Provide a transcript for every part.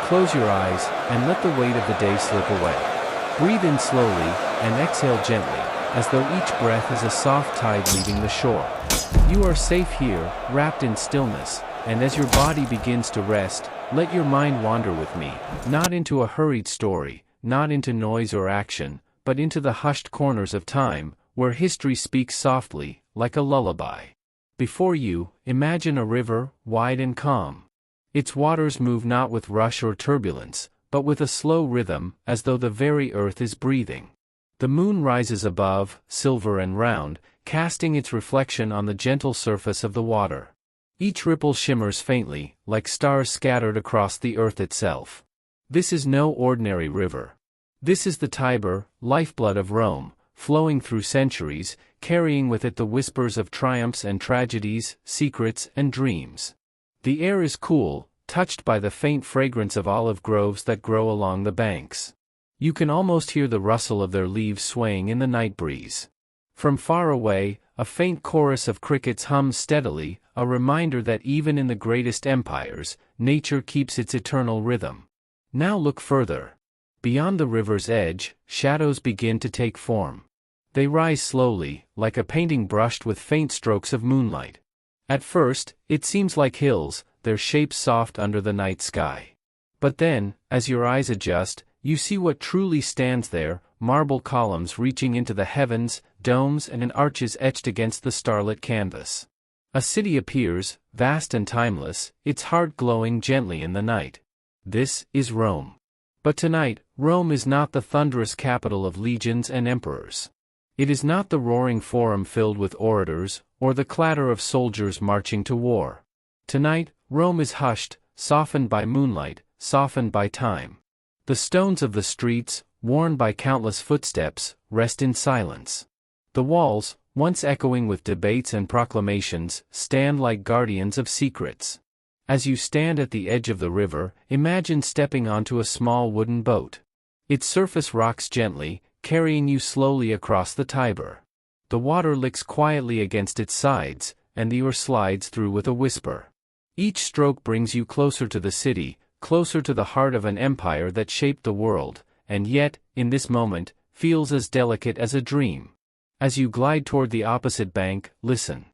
close your eyes, and let the weight of the day slip away. Breathe in slowly, and exhale gently, as though each breath is a soft tide leaving the shore. You are safe here, wrapped in stillness, and as your body begins to rest, let your mind wander with me, not into a hurried story, not into noise or action, but into the hushed corners of time, where history speaks softly, like a lullaby. Before you, imagine a river, wide and calm. Its waters move not with rush or turbulence, but with a slow rhythm, as though the very earth is breathing. The moon rises above, silver and round, casting its reflection on the gentle surface of the water. Each ripple shimmers faintly, like stars scattered across the earth itself. This is no ordinary river. This is the Tiber, lifeblood of Rome, flowing through centuries, carrying with it the whispers of triumphs and tragedies, secrets and dreams. The air is cool, touched by the faint fragrance of olive groves that grow along the banks. You can almost hear the rustle of their leaves swaying in the night breeze. From far away, a faint chorus of crickets hums steadily, a reminder that even in the greatest empires, nature keeps its eternal rhythm. Now look further. Beyond the river's edge, shadows begin to take form. They rise slowly, like a painting brushed with faint strokes of moonlight. At first, it seems like hills, their shapes soft under the night sky. But then, as your eyes adjust, you see what truly stands there: marble columns reaching into the heavens, domes and arches etched against the starlit canvas. A city appears, vast and timeless, its heart glowing gently in the night. This is Rome. But tonight, Rome is not the thunderous capital of legions and emperors. It is not the roaring forum filled with orators, or the clatter of soldiers marching to war. Tonight, Rome is hushed, softened by moonlight, softened by time. The stones of the streets, worn by countless footsteps, rest in silence. The walls, once echoing with debates and proclamations, stand like guardians of secrets. As you stand at the edge of the river, imagine stepping onto a small wooden boat. Its surface rocks gently, carrying you slowly across the Tiber. The water licks quietly against its sides, and the oar slides through with a whisper. Each stroke brings you closer to the city, closer to the heart of an empire that shaped the world, and yet, in this moment, feels as delicate as a dream. As you glide toward the opposite bank, listen.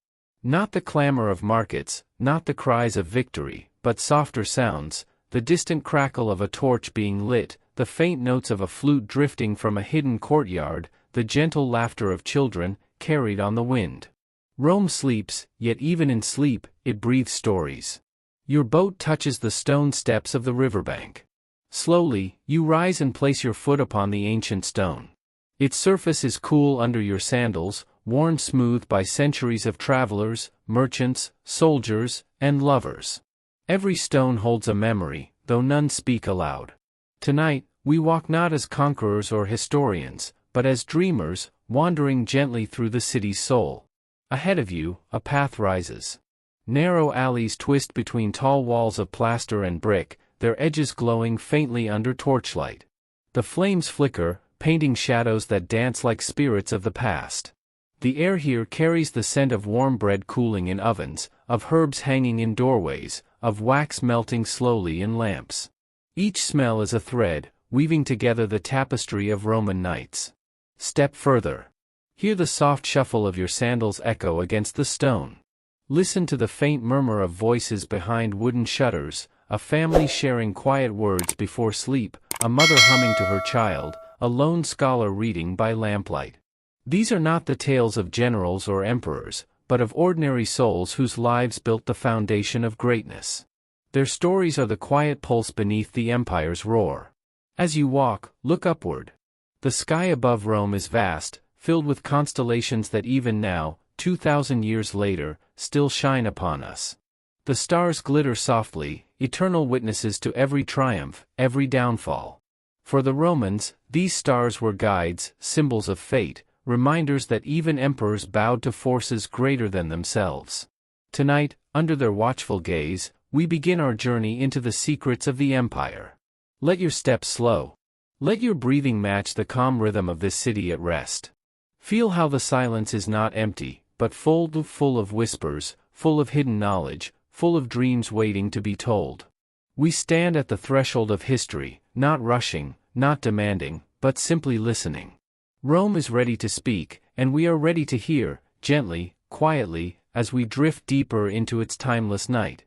Not the clamor of markets, not the cries of victory, but softer sounds, the distant crackle of a torch being lit, the faint notes of a flute drifting from a hidden courtyard, the gentle laughter of children, carried on the wind. Rome sleeps, yet even in sleep, it breathes stories. Your boat touches the stone steps of the riverbank. Slowly, you rise and place your foot upon the ancient stone. Its surface is cool under your sandals, worn smooth by centuries of travelers, merchants, soldiers, and lovers. Every stone holds a memory, though none speak aloud. Tonight, we walk not as conquerors or historians, but as dreamers, wandering gently through the city's soul. Ahead of you, a path rises. Narrow alleys twist between tall walls of plaster and brick, their edges glowing faintly under torchlight. The flames flicker, painting shadows that dance like spirits of the past. The air here carries the scent of warm bread cooling in ovens, of herbs hanging in doorways, of wax melting slowly in lamps. Each smell is a thread, weaving together the tapestry of Roman nights. Step further. Hear the soft shuffle of your sandals echo against the stone. Listen to the faint murmur of voices behind wooden shutters, a family sharing quiet words before sleep, a mother humming to her child, a lone scholar reading by lamplight. These are not the tales of generals or emperors, but of ordinary souls whose lives built the foundation of greatness. Their stories are the quiet pulse beneath the empire's roar. As you walk, look upward. The sky above Rome is vast, filled with constellations that even now, 2,000 years later, still shine upon us. The stars glitter softly, eternal witnesses to every triumph, every downfall. For the Romans, these stars were guides, symbols of fate, reminders that even emperors bowed to forces greater than themselves. Tonight, under their watchful gaze, we begin our journey into the secrets of the empire. Let your steps slow. Let your breathing match the calm rhythm of this city at rest. Feel how the silence is not empty, but full of whispers, full of hidden knowledge, full of dreams waiting to be told. We stand at the threshold of history, not rushing, not demanding, but simply listening. Rome is ready to speak, and we are ready to hear, gently, quietly, as we drift deeper into its timeless night.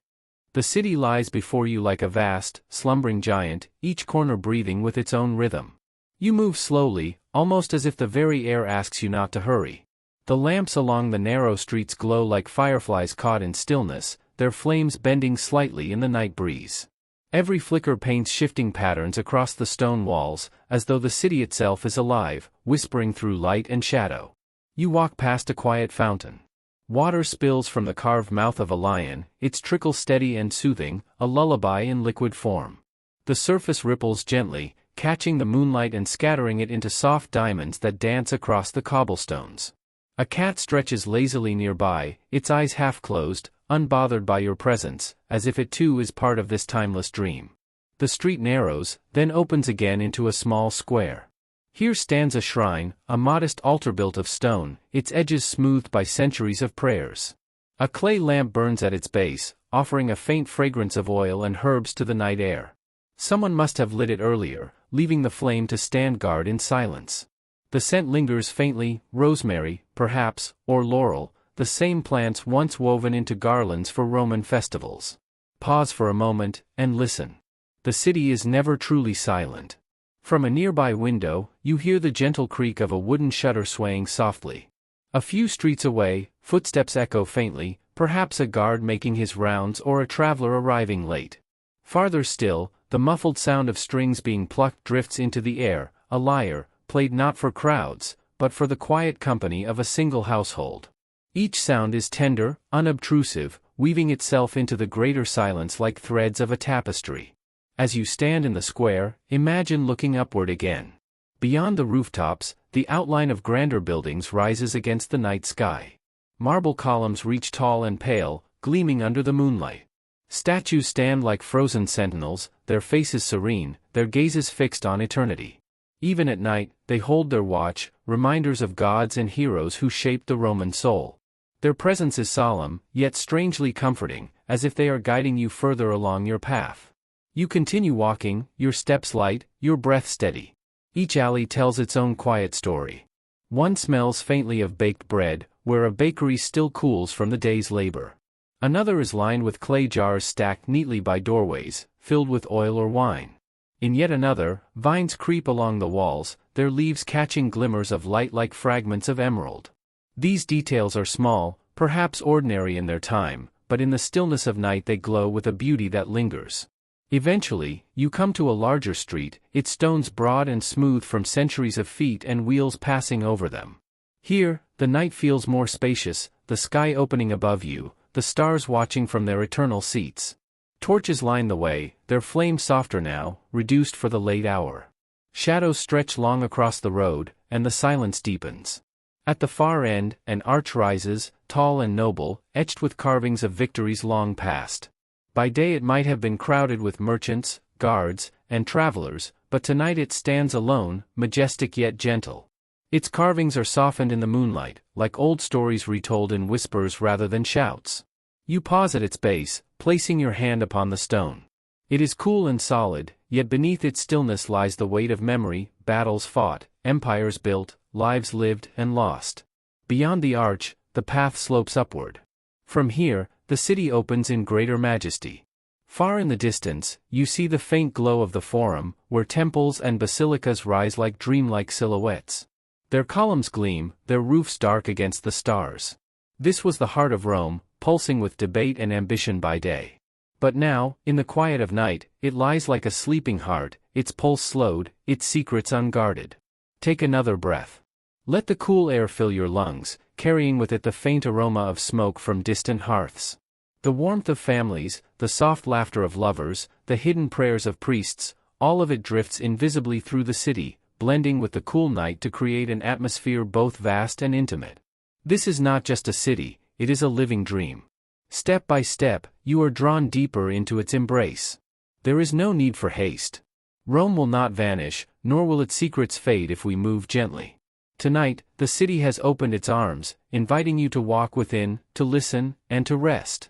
The city lies before you like a vast, slumbering giant, each corner breathing with its own rhythm. You move slowly, almost as if the very air asks you not to hurry. The lamps along the narrow streets glow like fireflies caught in stillness, their flames bending slightly in the night breeze. Every flicker paints shifting patterns across the stone walls, as though the city itself is alive, whispering through light and shadow. You walk past a quiet fountain. Water spills from the carved mouth of a lion, its trickle steady and soothing, a lullaby in liquid form. The surface ripples gently, catching the moonlight and scattering it into soft diamonds that dance across the cobblestones. A cat stretches lazily nearby, its eyes half closed, unbothered by your presence, as if it too is part of this timeless dream. The street narrows, then opens again into a small square. Here stands a shrine, a modest altar built of stone, its edges smoothed by centuries of prayers. A clay lamp burns at its base, offering a faint fragrance of oil and herbs to the night air. Someone must have lit it earlier, leaving the flame to stand guard in silence. The scent lingers faintly, rosemary, perhaps, or laurel, the same plants once woven into garlands for Roman festivals. Pause for a moment, and listen. The city is never truly silent. From a nearby window, you hear the gentle creak of a wooden shutter swaying softly. A few streets away, footsteps echo faintly, perhaps a guard making his rounds or a traveler arriving late. Farther still, the muffled sound of strings being plucked drifts into the air, a lyre, played not for crowds, but for the quiet company of a single household. Each sound is tender, unobtrusive, weaving itself into the greater silence like threads of a tapestry. As you stand in the square, imagine looking upward again. Beyond the rooftops, the outline of grander buildings rises against the night sky. Marble columns reach tall and pale, gleaming under the moonlight. Statues stand like frozen sentinels, their faces serene, their gazes fixed on eternity. Even at night, they hold their watch, reminders of gods and heroes who shaped the Roman soul. Their presence is solemn, yet strangely comforting, as if they are guiding you further along your path. You continue walking, your steps light, your breath steady. Each alley tells its own quiet story. One smells faintly of baked bread, where a bakery still cools from the day's labor. Another is lined with clay jars stacked neatly by doorways, filled with oil or wine. In yet another, vines creep along the walls, their leaves catching glimmers of light like fragments of emerald. These details are small, perhaps ordinary in their time, but in the stillness of night they glow with a beauty that lingers. Eventually, you come to a larger street, its stones broad and smooth from centuries of feet and wheels passing over them. Here, the night feels more spacious, the sky opening above you, the stars watching from their eternal seats. Torches line the way, their flame softer now, reduced for the late hour. Shadows stretch long across the road, and the silence deepens. At the far end, an arch rises, tall and noble, etched with carvings of victories long past. By day it might have been crowded with merchants, guards, and travelers, but tonight it stands alone, majestic yet gentle. Its carvings are softened in the moonlight, like old stories retold in whispers rather than shouts. You pause at its base, placing your hand upon the stone. It is cool and solid, yet beneath its stillness lies the weight of memory, battles fought, empires built, lives lived and lost. Beyond the arch, the path slopes upward. From here, the city opens in greater majesty. Far in the distance, you see the faint glow of the Forum, where temples and basilicas rise like dreamlike silhouettes. Their columns gleam, their roofs dark against the stars. This was the heart of Rome, pulsing with debate and ambition by day. But now, in the quiet of night, it lies like a sleeping heart, its pulse slowed, its secrets unguarded. Take another breath. Let the cool air fill your lungs, carrying with it the faint aroma of smoke from distant hearths. The warmth of families, the soft laughter of lovers, the hidden prayers of priests, all of it drifts invisibly through the city, blending with the cool night to create an atmosphere both vast and intimate. This is not just a city, it is a living dream. Step by step, you are drawn deeper into its embrace. There is no need for haste. Rome will not vanish, nor will its secrets fade if we move gently. Tonight, the city has opened its arms, inviting you to walk within, to listen, and to rest.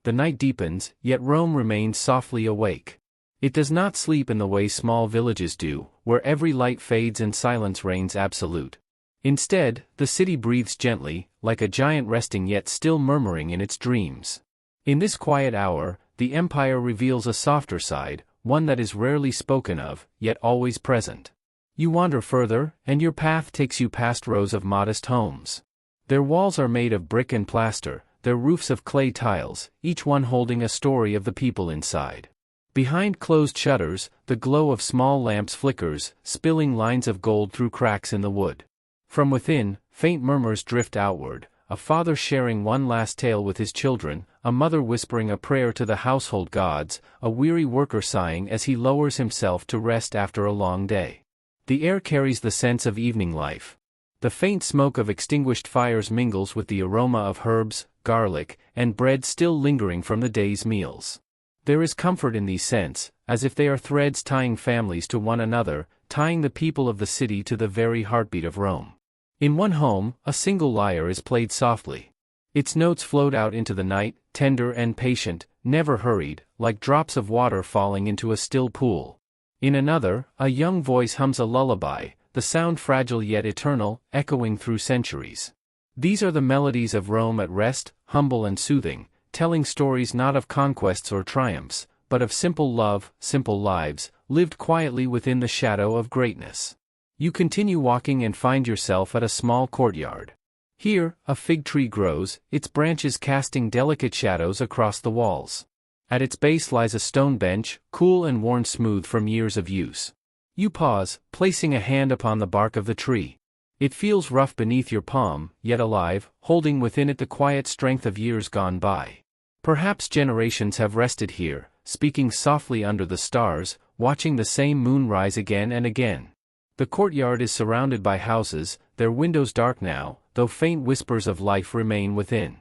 The night deepens, yet Rome remains softly awake. It does not sleep in the way small villages do, where every light fades and silence reigns absolute. Instead, the city breathes gently, like a giant resting yet still murmuring in its dreams. In this quiet hour, the empire reveals a softer side, one that is rarely spoken of, yet always present. You wander further, and your path takes you past rows of modest homes. Their walls are made of brick and plaster, their roofs of clay tiles, each one holding a story of the people inside. Behind closed shutters, the glow of small lamps flickers, spilling lines of gold through cracks in the wood. From within, faint murmurs drift outward, a father sharing one last tale with his children, a mother whispering a prayer to the household gods, a weary worker sighing as he lowers himself to rest after a long day. The air carries the sense of evening life. The faint smoke of extinguished fires mingles with the aroma of herbs, garlic, and bread still lingering from the day's meals. There is comfort in these scents, as if they are threads tying families to one another, tying the people of the city to the very heartbeat of Rome. In one home, a single lyre is played softly. Its notes float out into the night, tender and patient, never hurried, like drops of water falling into a still pool. In another, a young voice hums a lullaby, the sound fragile yet eternal, echoing through centuries. These are the melodies of Rome at rest, humble and soothing, telling stories not of conquests or triumphs, but of simple love, simple lives, lived quietly within the shadow of greatness. You continue walking and find yourself at a small courtyard. Here, a fig tree grows, its branches casting delicate shadows across the walls. At its base lies a stone bench, cool and worn smooth from years of use. You pause, placing a hand upon the bark of the tree. It feels rough beneath your palm, yet alive, holding within it the quiet strength of years gone by. Perhaps generations have rested here, speaking softly under the stars, watching the same moon rise again and again. The courtyard is surrounded by houses, their windows dark now, though faint whispers of life remain within.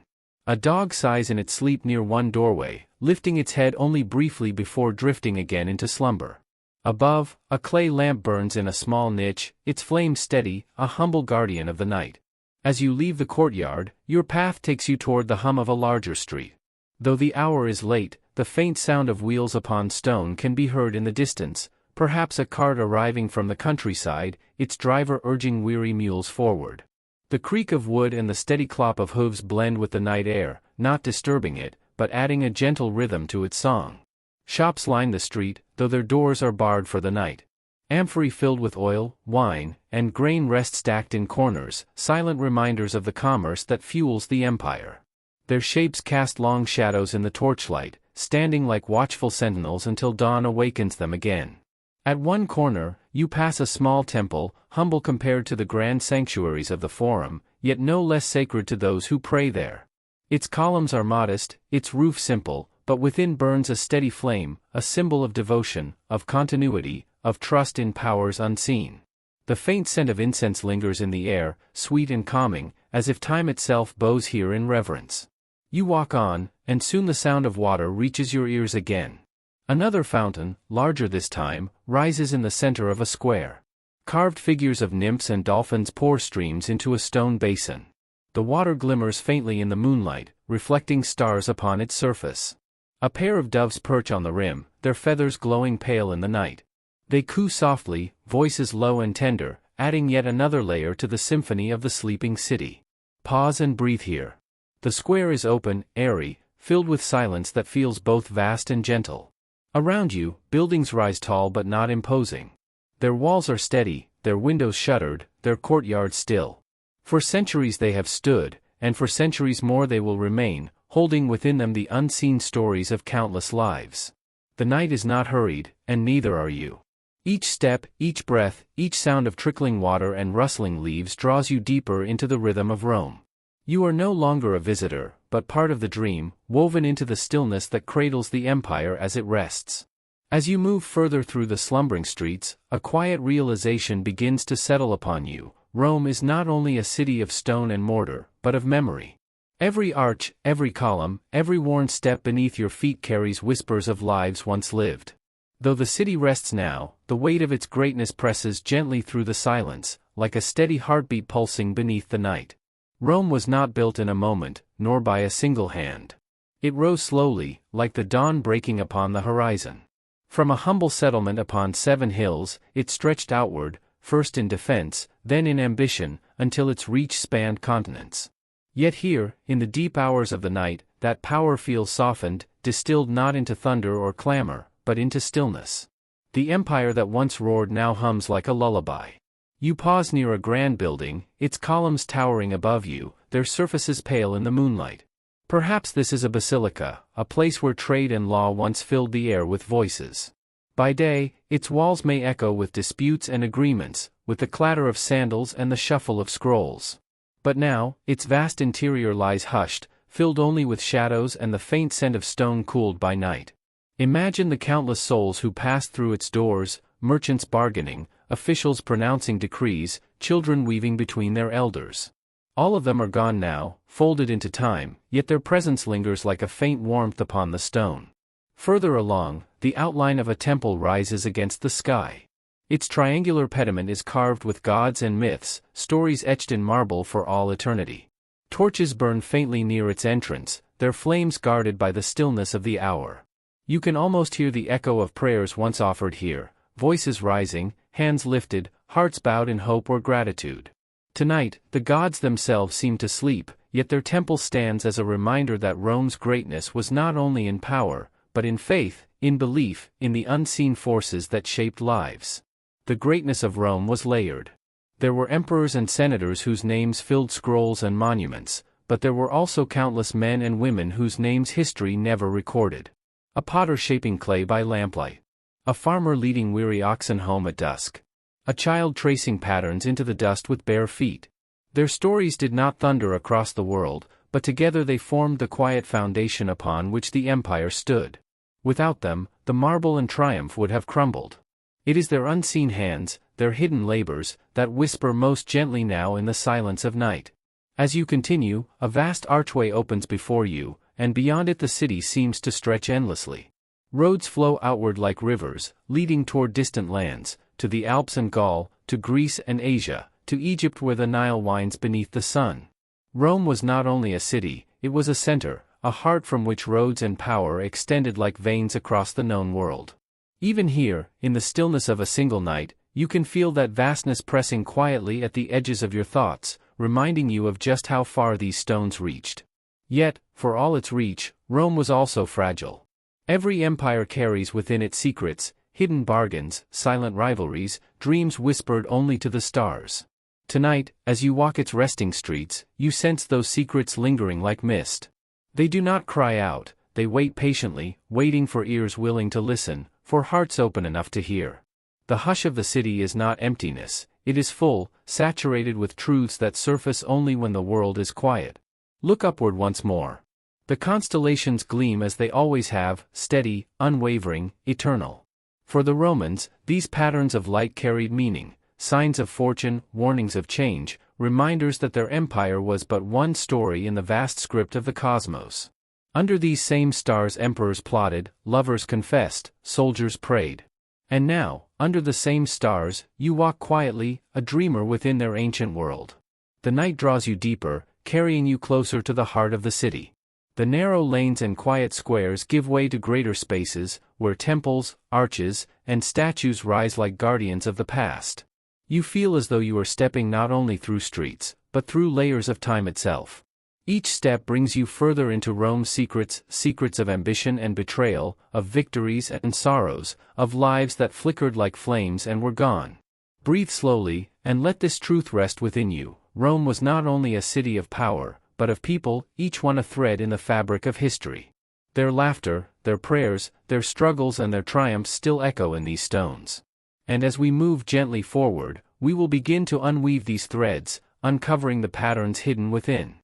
A dog sighs in its sleep near one doorway, lifting its head only briefly before drifting again into slumber. Above, a clay lamp burns in a small niche, its flame steady, a humble guardian of the night. As you leave the courtyard, your path takes you toward the hum of a larger street. Though the hour is late, the faint sound of wheels upon stone can be heard in the distance, perhaps a cart arriving from the countryside, its driver urging weary mules forward. The creak of wood and the steady clop of hooves blend with the night air, not disturbing it, but adding a gentle rhythm to its song. Shops line the street, though their doors are barred for the night. Amphorae filled with oil, wine, and grain rest stacked in corners, silent reminders of the commerce that fuels the empire. Their shapes cast long shadows in the torchlight, standing like watchful sentinels until dawn awakens them again. At one corner, you pass a small temple, humble compared to the grand sanctuaries of the Forum, yet no less sacred to those who pray there. Its columns are modest, its roof simple, but within burns a steady flame, a symbol of devotion, of continuity, of trust in powers unseen. The faint scent of incense lingers in the air, sweet and calming, as if time itself bows here in reverence. You walk on, and soon the sound of water reaches your ears again. Another fountain, larger this time, rises in the center of a square. Carved figures of nymphs and dolphins pour streams into a stone basin. The water glimmers faintly in the moonlight, reflecting stars upon its surface. A pair of doves perch on the rim, their feathers glowing pale in the night. They coo softly, voices low and tender, adding yet another layer to the symphony of the sleeping city. Pause and breathe here. The square is open, airy, filled with silence that feels both vast and gentle. Around you, buildings rise tall but not imposing. Their walls are steady, their windows shuttered, their courtyards still. For centuries they have stood, and for centuries more they will remain, holding within them the unseen stories of countless lives. The night is not hurried, and neither are you. Each step, each breath, each sound of trickling water and rustling leaves draws you deeper into the rhythm of Rome. You are no longer a visitor, but part of the dream, woven into the stillness that cradles the empire as it rests. As you move further through the slumbering streets, a quiet realization begins to settle upon you. Rome is not only a city of stone and mortar, but of memory. Every arch, every column, every worn step beneath your feet carries whispers of lives once lived. Though the city rests now, the weight of its greatness presses gently through the silence, like a steady heartbeat pulsing beneath the night. Rome was not built in a moment, nor by a single hand. It rose slowly, like the dawn breaking upon the horizon. From a humble settlement upon 7 hills, it stretched outward, first in defense, then in ambition, until its reach spanned continents. Yet here, in the deep hours of the night, that power feels softened, distilled not into thunder or clamor, but into stillness. The empire that once roared now hums like a lullaby. You pause near a grand building, its columns towering above you, their surfaces pale in the moonlight. Perhaps this is a basilica, a place where trade and law once filled the air with voices. By day, its walls may echo with disputes and agreements, with the clatter of sandals and the shuffle of scrolls. But now, its vast interior lies hushed, filled only with shadows and the faint scent of stone cooled by night. Imagine the countless souls who passed through its doors, merchants bargaining, officials pronouncing decrees, children weaving between their elders. All of them are gone now, folded into time, yet their presence lingers like a faint warmth upon the stone. Further along, the outline of a temple rises against the sky. Its triangular pediment is carved with gods and myths, stories etched in marble for all eternity. Torches burn faintly near its entrance, their flames guarded by the stillness of the hour. You can almost hear the echo of prayers once offered here, voices rising, hands lifted, hearts bowed in hope or gratitude. Tonight, the gods themselves seem to sleep, yet their temple stands as a reminder that Rome's greatness was not only in power, but in faith, in belief, in the unseen forces that shaped lives. The greatness of Rome was layered. There were emperors and senators whose names filled scrolls and monuments, but there were also countless men and women whose names history never recorded. A potter shaping clay by lamplight. A farmer leading weary oxen home at dusk. A child tracing patterns into the dust with bare feet. Their stories did not thunder across the world, but together they formed the quiet foundation upon which the empire stood. Without them, the marble and triumph would have crumbled. It is their unseen hands, their hidden labors, that whisper most gently now in the silence of night. As you continue, a vast archway opens before you, and beyond it the city seems to stretch endlessly. Roads flow outward like rivers, leading toward distant lands, to the Alps and Gaul, to Greece and Asia, to Egypt where the Nile winds beneath the sun. Rome was not only a city, it was a center, a heart from which roads and power extended like veins across the known world. Even here, in the stillness of a single night, you can feel that vastness pressing quietly at the edges of your thoughts, reminding you of just how far these stones reached. Yet, for all its reach, Rome was also fragile. Every empire carries within it secrets, hidden bargains, silent rivalries, dreams whispered only to the stars. Tonight, as you walk its resting streets, you sense those secrets lingering like mist. They do not cry out, they wait patiently, waiting for ears willing to listen, for hearts open enough to hear. The hush of the city is not emptiness, it is full, saturated with truths that surface only when the world is quiet. Look upward once more. The constellations gleam as they always have, steady, unwavering, eternal. For the Romans, these patterns of light carried meaning, signs of fortune, warnings of change, reminders that their empire was but one story in the vast script of the cosmos. Under these same stars emperors plotted, lovers confessed, soldiers prayed. And now, under the same stars, you walk quietly, a dreamer within their ancient world. The night draws you deeper, carrying you closer to the heart of the city. The narrow lanes and quiet squares give way to greater spaces, where temples, arches, and statues rise like guardians of the past. You feel as though you are stepping not only through streets, but through layers of time itself. Each step brings you further into Rome's secrets, secrets of ambition and betrayal, of victories and sorrows, of lives that flickered like flames and were gone. Breathe slowly, and let this truth rest within you. Rome was not only a city of power, but of people, each one a thread in the fabric of history. Their laughter, their prayers, their struggles and their triumphs still echo in these stones. And as we move gently forward, we will begin to unweave these threads, uncovering the patterns hidden within.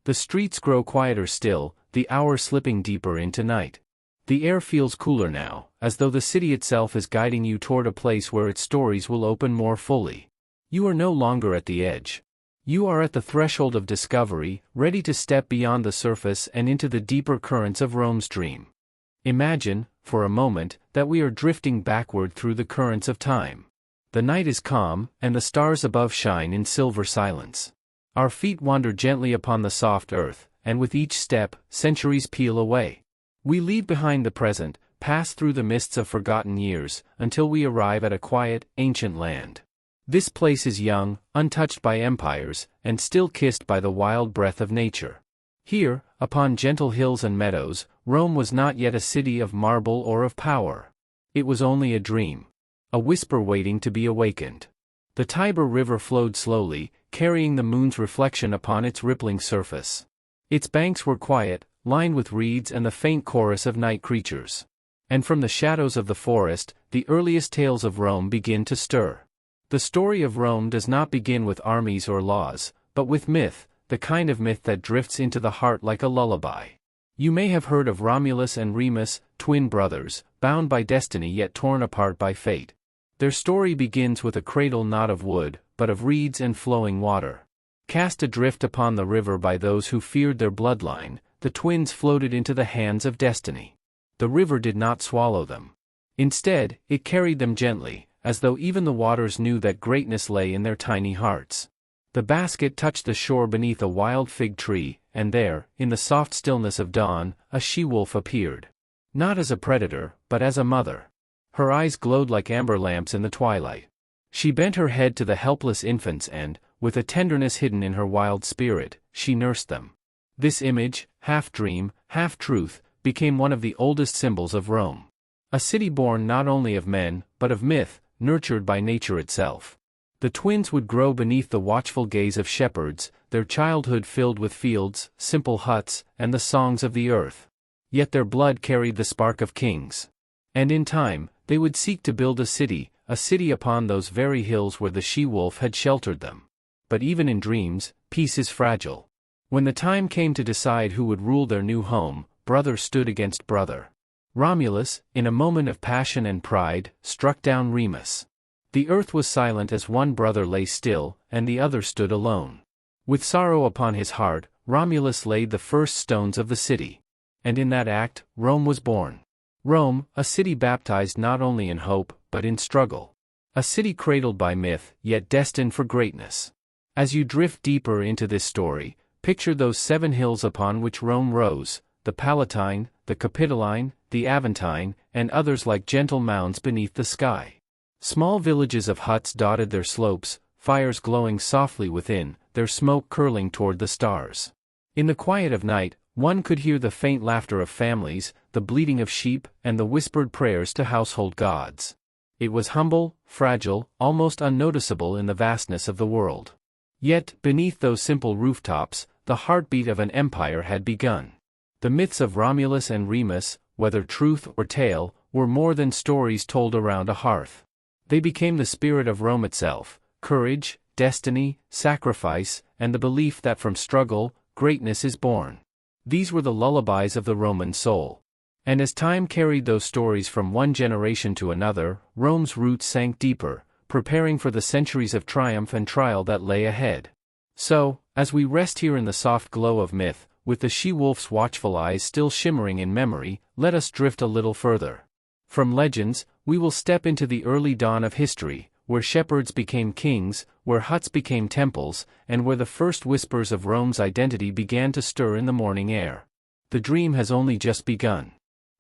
The streets grow quieter still, the hour slipping deeper into night. The air feels cooler now, as though the city itself is guiding you toward a place where its stories will open more fully. You are no longer at the edge. You are at the threshold of discovery, ready to step beyond the surface and into the deeper currents of Rome's dream. Imagine, for a moment, that we are drifting backward through the currents of time. The night is calm, and the stars above shine in silver silence. Our feet wander gently upon the soft earth, and with each step, centuries peel away. We leave behind the present, pass through the mists of forgotten years, until we arrive at a quiet, ancient land. This place is young, untouched by empires, and still kissed by the wild breath of nature. Here, upon gentle hills and meadows, Rome was not yet a city of marble or of power. It was only a dream. A whisper waiting to be awakened. The Tiber River flowed slowly, carrying the moon's reflection upon its rippling surface. Its banks were quiet, lined with reeds and the faint chorus of night creatures. And from the shadows of the forest, the earliest tales of Rome begin to stir. The story of Rome does not begin with armies or laws, but with myth, the kind of myth that drifts into the heart like a lullaby. You may have heard of Romulus and Remus, twin brothers, bound by destiny yet torn apart by fate. Their story begins with a cradle not of wood, but of reeds and flowing water. Cast adrift upon the river by those who feared their bloodline, the twins floated into the hands of destiny. The river did not swallow them. Instead, it carried them gently, as though even the waters knew that greatness lay in their tiny hearts. The basket touched the shore beneath a wild fig tree, and there, in the soft stillness of dawn, a she-wolf appeared. Not as a predator, but as a mother. Her eyes glowed like amber lamps in the twilight. She bent her head to the helpless infants and, with a tenderness hidden in her wild spirit, she nursed them. This image, half dream, half truth, became one of the oldest symbols of Rome. A city born not only of men, but of myth, nurtured by nature itself. The twins would grow beneath the watchful gaze of shepherds, their childhood filled with fields, simple huts, and the songs of the earth. Yet their blood carried the spark of kings. And in time, they would seek to build a city upon those very hills where the she-wolf had sheltered them. But even in dreams, peace is fragile. When the time came to decide who would rule their new home, brother stood against brother. Romulus, in a moment of passion and pride, struck down Remus. The earth was silent as one brother lay still, and the other stood alone. With sorrow upon his heart, Romulus laid the first stones of the city. And in that act, Rome was born. Rome, a city baptized not only in hope, but in struggle. A city cradled by myth, yet destined for greatness. As you drift deeper into this story, picture those 7 hills upon which Rome rose, the Palatine, the Capitoline, the Aventine, and others like gentle mounds beneath the sky. Small villages of huts dotted their slopes, fires glowing softly within, their smoke curling toward the stars. In the quiet of night, one could hear the faint laughter of families, the bleating of sheep, and the whispered prayers to household gods. It was humble, fragile, almost unnoticeable in the vastness of the world. Yet, beneath those simple rooftops, the heartbeat of an empire had begun. The myths of Romulus and Remus, whether truth or tale, were more than stories told around a hearth. They became the spirit of Rome itself, courage, destiny, sacrifice, and the belief that from struggle, greatness is born. These were the lullabies of the Roman soul. And as time carried those stories from one generation to another, Rome's roots sank deeper, preparing for the centuries of triumph and trial that lay ahead. So, as we rest here in the soft glow of myth, with the she-wolf's watchful eyes still shimmering in memory, let us drift a little further. From legends, we will step into the early dawn of history, where shepherds became kings, where huts became temples, and where the first whispers of Rome's identity began to stir in the morning air. The dream has only just begun.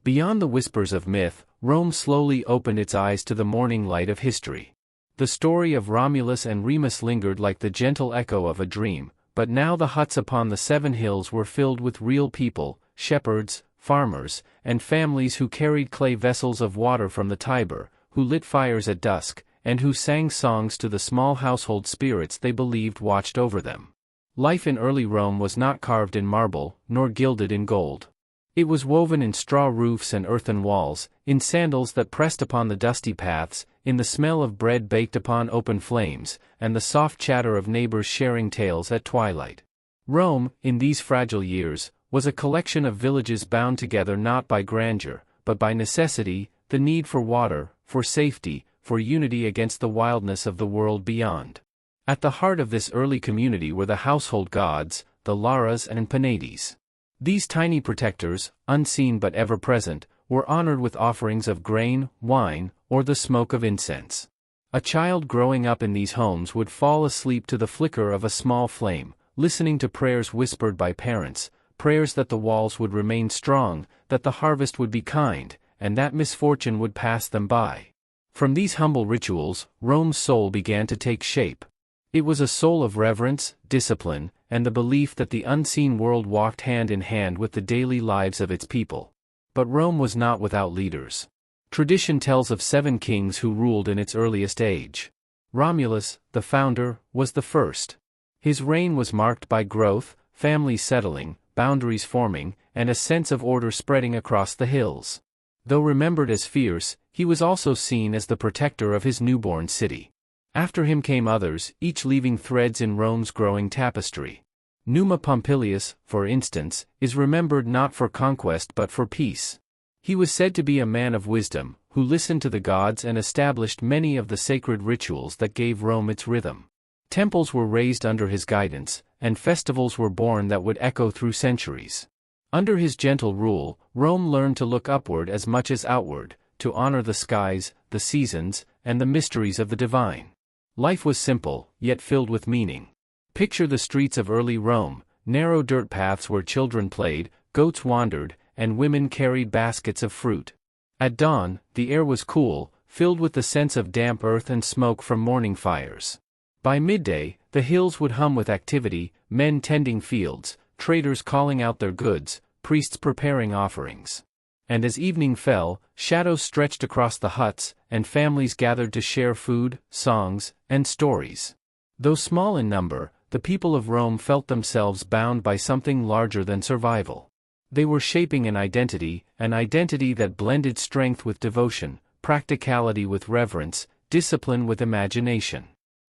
Beyond the whispers of myth, Rome slowly opened its eyes to the morning light of history. The story of Romulus and Remus lingered like the gentle echo of a dream, but now the huts upon the 7 hills were filled with real people, shepherds, farmers, and families who carried clay vessels of water from the Tiber, who lit fires at dusk, and who sang songs to the small household spirits they believed watched over them. Life in early Rome was not carved in marble, nor gilded in gold. It was woven in straw roofs and earthen walls, in sandals that pressed upon the dusty paths, in the smell of bread baked upon open flames, and the soft chatter of neighbors sharing tales at twilight. Rome, in these fragile years, was a collection of villages bound together not by grandeur, but by necessity, the need for water, for safety, for unity against the wildness of the world beyond. At the heart of this early community were the household gods, the Laras and Penates. These tiny protectors, unseen but ever present, were honored with offerings of grain, wine, or the smoke of incense. A child growing up in these homes would fall asleep to the flicker of a small flame, listening to prayers whispered by parents, prayers that the walls would remain strong, that the harvest would be kind, and that misfortune would pass them by. From these humble rituals, Rome's soul began to take shape. It was a soul of reverence, discipline, and the belief that the unseen world walked hand in hand with the daily lives of its people. But Rome was not without leaders. Tradition tells of 7 kings who ruled in its earliest age. Romulus, the founder, was the first. His reign was marked by growth, families settling, boundaries forming, and a sense of order spreading across the hills. Though remembered as fierce, he was also seen as the protector of his newborn city. After him came others, each leaving threads in Rome's growing tapestry. Numa Pompilius, for instance, is remembered not for conquest but for peace. He was said to be a man of wisdom, who listened to the gods and established many of the sacred rituals that gave Rome its rhythm. Temples were raised under his guidance, and festivals were born that would echo through centuries. Under his gentle rule, Rome learned to look upward as much as outward, to honor the skies, the seasons, and the mysteries of the divine. Life was simple, yet filled with meaning. Picture the streets of early Rome, narrow dirt paths where children played, goats wandered, and women carried baskets of fruit. At dawn, the air was cool, filled with the sense of damp earth and smoke from morning fires. By midday, the hills would hum with activity, men tending fields, traders calling out their goods, priests preparing offerings. And as evening fell, shadows stretched across the huts, and families gathered to share food, songs, and stories. Though small in number, the people of Rome felt themselves bound by something larger than survival. They were shaping an identity that blended strength with devotion, practicality with reverence, discipline with imagination.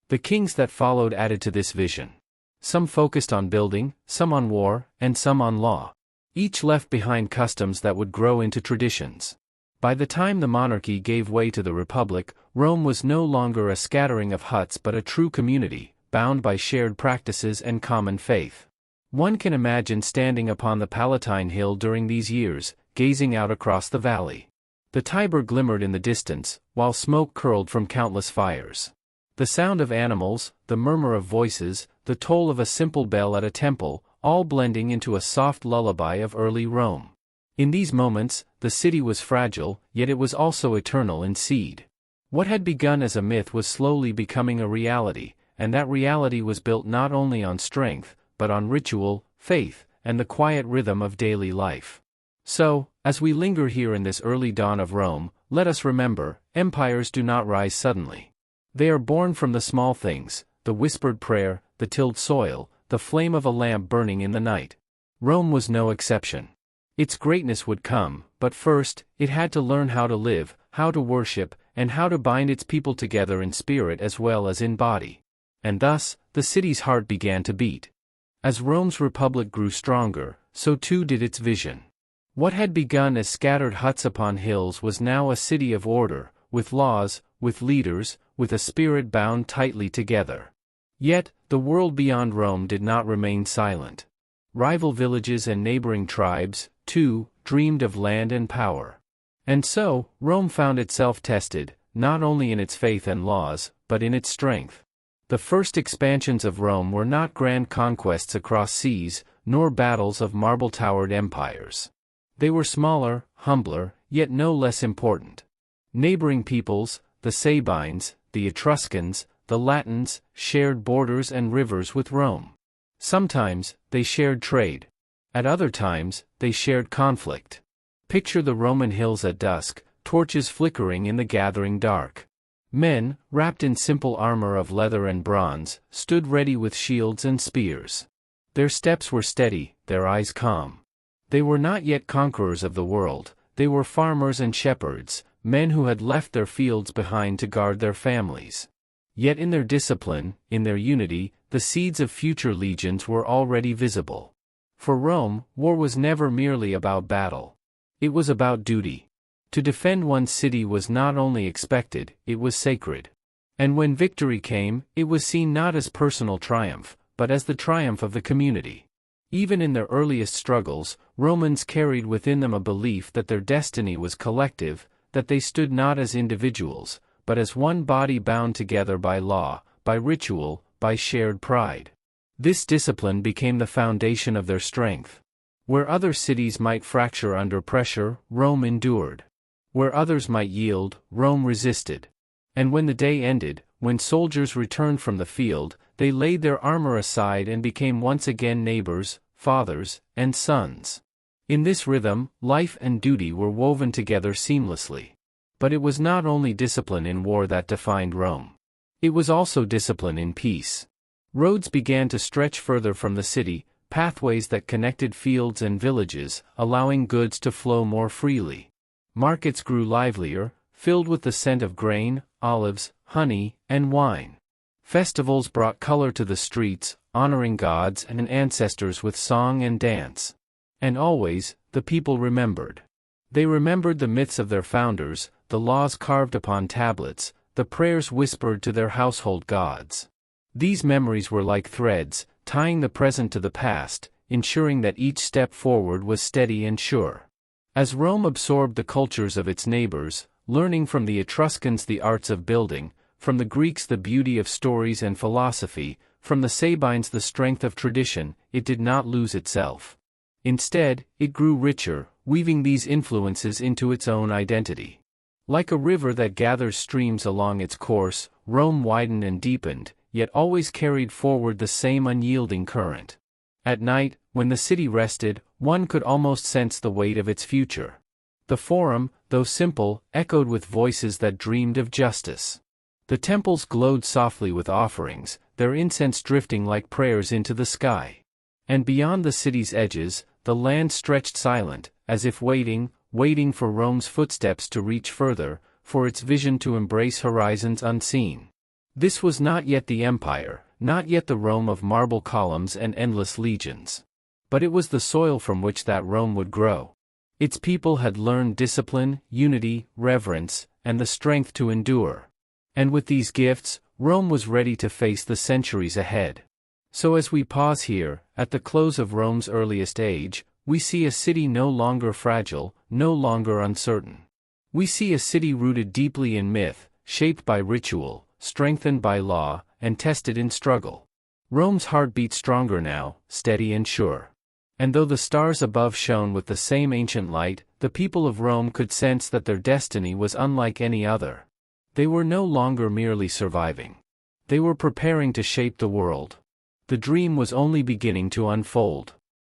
The kings that followed added to this vision. Some focused on building, some on war, and some on law. Each left behind customs that would grow into traditions. By the time the monarchy gave way to the republic, Rome was no longer a scattering of huts but a true community, bound by shared practices and common faith. One can imagine standing upon the Palatine Hill during these years, gazing out across the valley. The Tiber glimmered in the distance, while smoke curled from countless fires. The sound of animals, the murmur of voices, the toll of a simple bell at a temple, all blending into a soft lullaby of early Rome. In these moments, the city was fragile, yet it was also eternal in seed. What had begun as a myth was slowly becoming a reality, and that reality was built not only on strength, but on ritual, faith, and the quiet rhythm of daily life. So, as we linger here in this early dawn of Rome, let us remember, empires do not rise suddenly. They are born from the small things, the whispered prayer, the tilled soil, the flame of a lamp burning in the night. Rome was no exception. Its greatness would come, but first, it had to learn how to live, how to worship, and how to bind its people together in spirit as well as in body. And thus, the city's heart began to beat. As Rome's republic grew stronger, so too did its vision. What had begun as scattered huts upon hills was now a city of order, with laws, with leaders, with a spirit bound tightly together. Yet, the world beyond Rome did not remain silent. Rival villages and neighboring tribes, too, dreamed of land and power. And so, Rome found itself tested, not only in its faith and laws, but in its strength. The first expansions of Rome were not grand conquests across seas, nor battles of marble-towered empires. They were smaller, humbler, yet no less important. Neighboring peoples, the Sabines, the Etruscans, the Latins, shared borders and rivers with Rome. Sometimes, they shared trade. At other times, they shared conflict. Picture the Roman hills at dusk, torches flickering in the gathering dark. Men, wrapped in simple armor of leather and bronze, stood ready with shields and spears. Their steps were steady, their eyes calm. They were not yet conquerors of the world, they were farmers and shepherds, men who had left their fields behind to guard their families. Yet in their discipline, in their unity, the seeds of future legions were already visible. For Rome, war was never merely about battle. It was about duty. To defend one's city was not only expected, it was sacred. And when victory came, it was seen not as personal triumph, but as the triumph of the community. Even in their earliest struggles, Romans carried within them a belief that their destiny was collective, that they stood not as individuals, but as one body bound together by law, by ritual, by shared pride. This discipline became the foundation of their strength. Where other cities might fracture under pressure, Rome endured. Where others might yield, Rome resisted. And when the day ended, when soldiers returned from the field, they laid their armor aside and became once again neighbors, fathers, and sons. In this rhythm, life and duty were woven together seamlessly. But it was not only discipline in war that defined Rome. It was also discipline in peace. Roads began to stretch further from the city, pathways that connected fields and villages, allowing goods to flow more freely. Markets grew livelier, filled with the scent of grain, olives, honey, and wine. Festivals brought color to the streets, honoring gods and ancestors with song and dance. And always, the people remembered. They remembered the myths of their founders, the laws carved upon tablets, the prayers whispered to their household gods. These memories were like threads, tying the present to the past, ensuring that each step forward was steady and sure. As Rome absorbed the cultures of its neighbors, learning from the Etruscans the arts of building, from the Greeks the beauty of stories and philosophy, from the Sabines the strength of tradition, it did not lose itself. Instead, it grew richer, weaving these influences into its own identity. Like a river that gathers streams along its course, Rome widened and deepened, yet always carried forward the same unyielding current. At night, when the city rested, one could almost sense the weight of its future. The Forum, though simple, echoed with voices that dreamed of justice. The temples glowed softly with offerings, their incense drifting like prayers into the sky. And beyond the city's edges, the land stretched silent, as if waiting for Rome's footsteps to reach further, for its vision to embrace horizons unseen. This was not yet the empire, not yet the Rome of marble columns and endless legions. But it was the soil from which that Rome would grow. Its people had learned discipline, unity, reverence, and the strength to endure. And with these gifts, Rome was ready to face the centuries ahead. So as we pause here, at the close of Rome's earliest age, we see a city no longer fragile, no longer uncertain. We see a city rooted deeply in myth, shaped by ritual, strengthened by law, and tested in struggle. Rome's heart beat stronger now, steady and sure. And though the stars above shone with the same ancient light, the people of Rome could sense that their destiny was unlike any other. They were no longer merely surviving. They were preparing to shape the world. The dream was only beginning to unfold.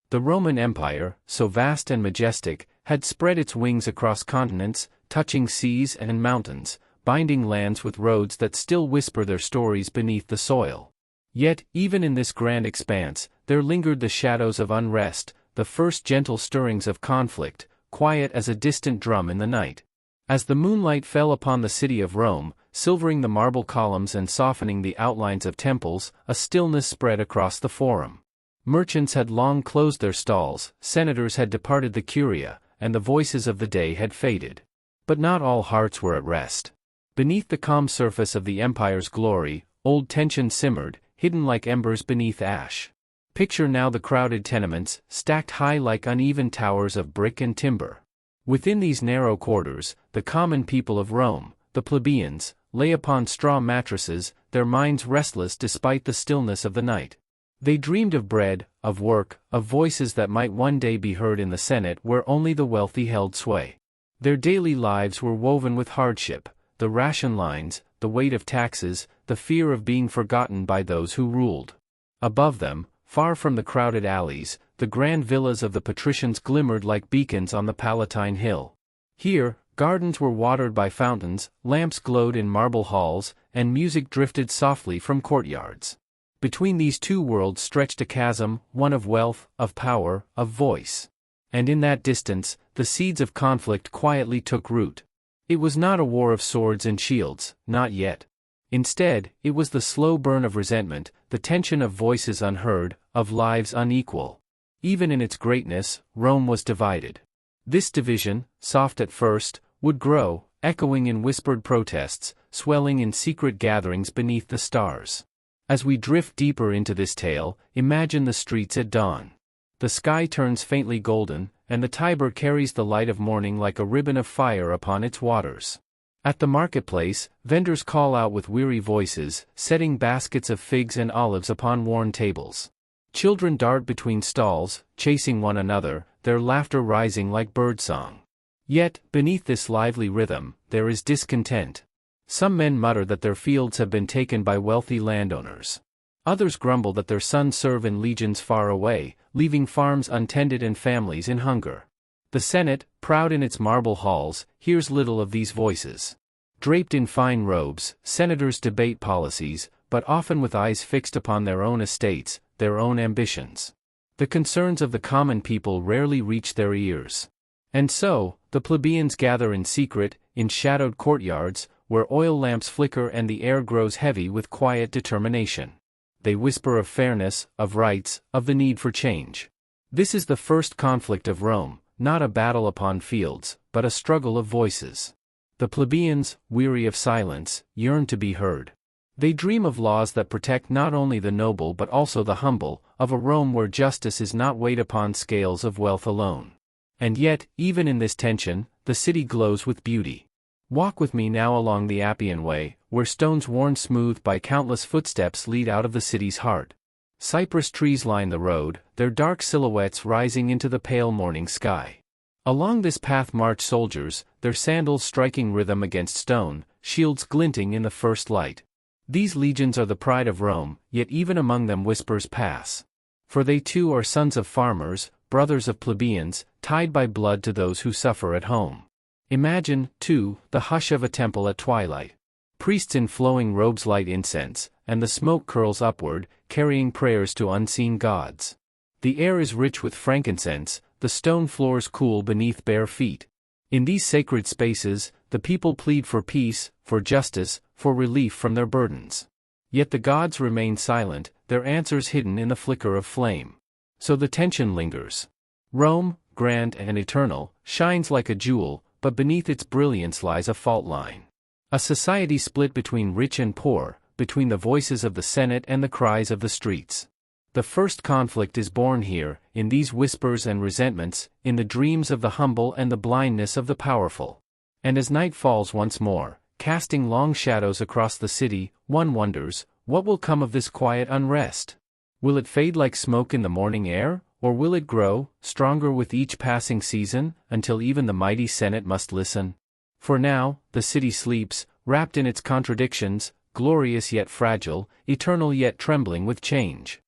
The Roman Empire, so vast and majestic, had spread its wings across continents, touching seas and mountains, binding lands with roads that still whisper their stories beneath the soil. Yet, even in this grand expanse, there lingered the shadows of unrest, the first gentle stirrings of conflict, quiet as a distant drum in the night. As the moonlight fell upon the city of Rome, silvering the marble columns and softening the outlines of temples, a stillness spread across the Forum. Merchants had long closed their stalls, senators had departed the Curia, and the voices of the day had faded. But not all hearts were at rest. Beneath the calm surface of the empire's glory, old tension simmered, hidden like embers beneath ash. Picture now the crowded tenements, stacked high like uneven towers of brick and timber. Within these narrow quarters, the common people of Rome, the plebeians, lay upon straw mattresses, their minds restless despite the stillness of the night. They dreamed of bread, of work, of voices that might one day be heard in the Senate where only the wealthy held sway. Their daily lives were woven with hardship, the ration lines, the weight of taxes, the fear of being forgotten by those who ruled. Above them, far from the crowded alleys, the grand villas of the patricians glimmered like beacons on the Palatine Hill. Here, gardens were watered by fountains, lamps glowed in marble halls, and music drifted softly from courtyards. Between these two worlds stretched a chasm, one of wealth, of power, of voice. And in that distance, the seeds of conflict quietly took root. It was not a war of swords and shields, not yet. Instead, it was the slow burn of resentment, the tension of voices unheard, of lives unequal. Even in its greatness, Rome was divided. This division, soft at first, would grow, echoing in whispered protests, swelling in secret gatherings beneath the stars. As we drift deeper into this tale, imagine the streets at dawn. The sky turns faintly golden, and the Tiber carries the light of morning like a ribbon of fire upon its waters. At the marketplace, vendors call out with weary voices, setting baskets of figs and olives upon worn tables. Children dart between stalls, chasing one another, their laughter rising like birdsong. Yet, beneath this lively rhythm, there is discontent. Some men mutter that their fields have been taken by wealthy landowners. Others grumble that their sons serve in legions far away, leaving farms untended and families in hunger. The Senate, proud in its marble halls, hears little of these voices. Draped in fine robes, senators debate policies, but often with eyes fixed upon their own estates, their own ambitions. The concerns of the common people rarely reach their ears. And so, the plebeians gather in secret, in shadowed courtyards, where oil lamps flicker and the air grows heavy with quiet determination. They whisper of fairness, of rights, of the need for change. This is the first conflict of Rome, not a battle upon fields, but a struggle of voices. The plebeians, weary of silence, yearn to be heard. They dream of laws that protect not only the noble but also the humble, of a Rome where justice is not weighed upon scales of wealth alone. And yet, even in this tension, the city glows with beauty. Walk with me now along the Appian Way, where stones worn smooth by countless footsteps lead out of the city's heart. Cypress trees line the road, their dark silhouettes rising into the pale morning sky. Along this path march soldiers, their sandals striking rhythm against stone, shields glinting in the first light. These legions are the pride of Rome, yet even among them whispers pass. For they too are sons of farmers, brothers of plebeians, tied by blood to those who suffer at home. Imagine, too, the hush of a temple at twilight. Priests in flowing robes light incense, and the smoke curls upward, carrying prayers to unseen gods. The air is rich with frankincense, the stone floors cool beneath bare feet. In these sacred spaces, the people plead for peace, for justice, for relief from their burdens. Yet the gods remain silent, their answers hidden in the flicker of flame. So the tension lingers. Rome, grand and eternal, shines like a jewel, but beneath its brilliance lies a fault line. A society split between rich and poor, between the voices of the Senate and the cries of the streets. The first conflict is born here, in these whispers and resentments, in the dreams of the humble and the blindness of the powerful. And as night falls once more, casting long shadows across the city, one wonders, what will come of this quiet unrest? Will it fade like smoke in the morning air, or will it grow, stronger with each passing season, until even the mighty Senate must listen? For now, the city sleeps, wrapped in its contradictions, glorious yet fragile, eternal yet trembling with change.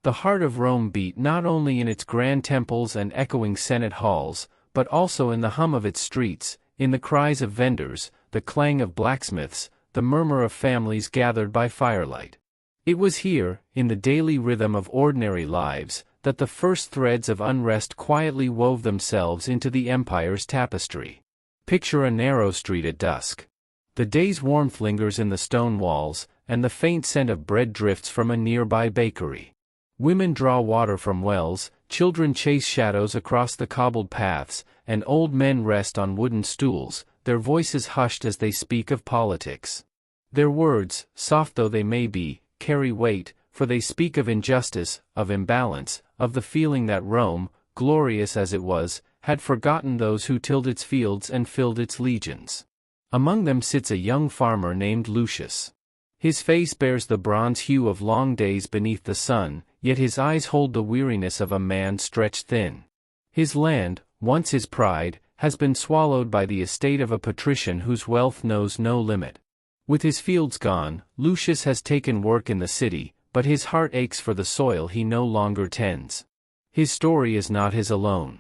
The heart of Rome beat not only in its grand temples and echoing Senate halls, but also in the hum of its streets, in the cries of vendors, the clang of blacksmiths, the murmur of families gathered by firelight. It was here, in the daily rhythm of ordinary lives, that the first threads of unrest quietly wove themselves into the empire's tapestry. Picture a narrow street at dusk. The day's warmth lingers in the stone walls, and the faint scent of bread drifts from a nearby bakery. Women draw water from wells, children chase shadows across the cobbled paths, and old men rest on wooden stools, their voices hushed as they speak of politics. Their words, soft though they may be, carry weight, for they speak of injustice, of imbalance, of the feeling that Rome, glorious as it was, had forgotten those who tilled its fields and filled its legions. Among them sits a young farmer named Lucius. His face bears the bronze hue of long days beneath the sun, yet his eyes hold the weariness of a man stretched thin. His land, once his pride, has been swallowed by the estate of a patrician whose wealth knows no limit. With his fields gone, Lucius has taken work in the city, but his heart aches for the soil he no longer tends. His story is not his alone.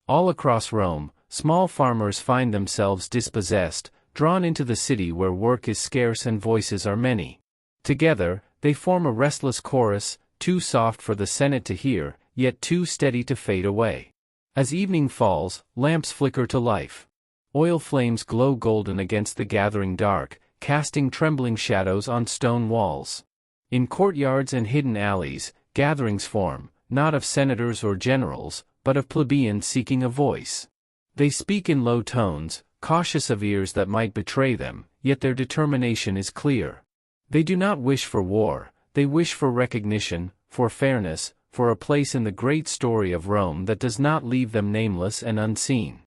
All across Rome, small farmers find themselves dispossessed, drawn into the city where work is scarce and voices are many. Together, they form a restless chorus, too soft for the Senate to hear, yet too steady to fade away. As evening falls, lamps flicker to life. Oil flames glow golden against the gathering dark, casting trembling shadows on stone walls. In courtyards and hidden alleys, gatherings form, not of senators or generals, but of plebeians seeking a voice. They speak in low tones, cautious of ears that might betray them, yet their determination is clear. They do not wish for war, they wish for recognition, for fairness, for a place in the great story of Rome that does not leave them nameless and unseen.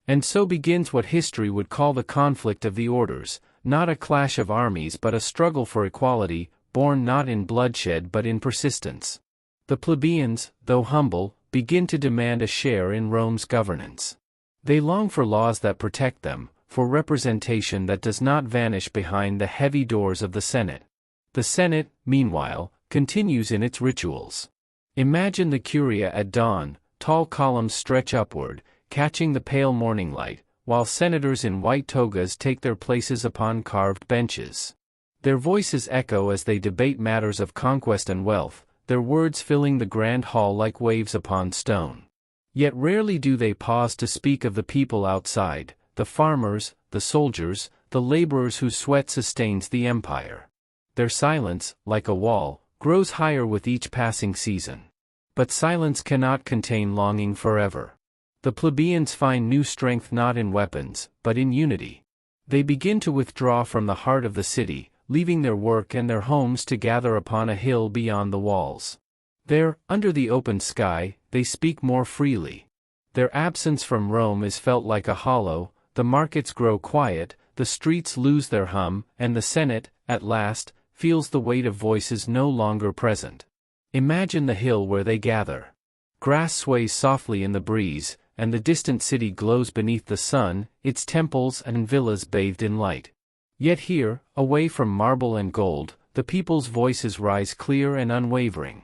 And so begins what history would call the conflict of the orders, not a clash of armies but a struggle for equality, born not in bloodshed but in persistence. The plebeians, though humble, begin to demand a share in Rome's governance. They long for laws that protect them, for representation that does not vanish behind the heavy doors of the Senate. The Senate, meanwhile, continues in its rituals. Imagine the Curia at dawn, tall columns stretch upward, catching the pale morning light, while senators in white togas take their places upon carved benches. Their voices echo as they debate matters of conquest and wealth, their words filling the grand hall like waves upon stone. Yet rarely do they pause to speak of the people outside, the farmers, the soldiers, the laborers whose sweat sustains the empire. Their silence, like a wall, grows higher with each passing season. But silence cannot contain longing forever. The plebeians find new strength not in weapons, but in unity. They begin to withdraw from the heart of the city, leaving their work and their homes to gather upon a hill beyond the walls. There, under the open sky, they speak more freely. Their absence from Rome is felt like a hollow, the markets grow quiet, the streets lose their hum, and the Senate, at last, feels the weight of voices no longer present. Imagine the hill where they gather. Grass sways softly in the breeze, and the distant city glows beneath the sun, its temples and villas bathed in light. Yet here, away from marble and gold, the people's voices rise clear and unwavering.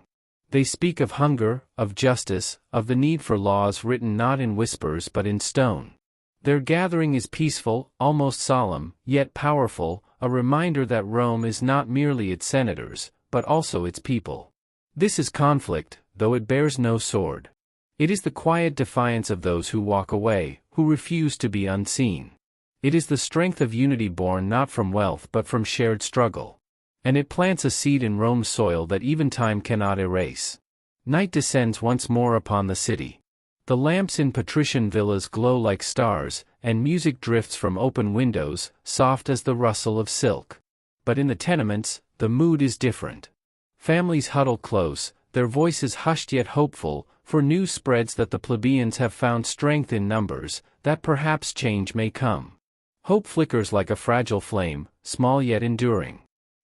They speak of hunger, of justice, of the need for laws written not in whispers but in stone. Their gathering is peaceful, almost solemn, yet powerful, a reminder that Rome is not merely its senators, but also its people. This is conflict, though it bears no sword. It is the quiet defiance of those who walk away, who refuse to be unseen. It is the strength of unity born not from wealth but from shared struggle. And it plants a seed in Rome's soil that even time cannot erase. Night descends once more upon the city. The lamps in patrician villas glow like stars, and music drifts from open windows, soft as the rustle of silk. But in the tenements, the mood is different. Families huddle close, their voices hushed yet hopeful, for news spreads that the plebeians have found strength in numbers, that perhaps change may come. Hope flickers like a fragile flame, small yet enduring.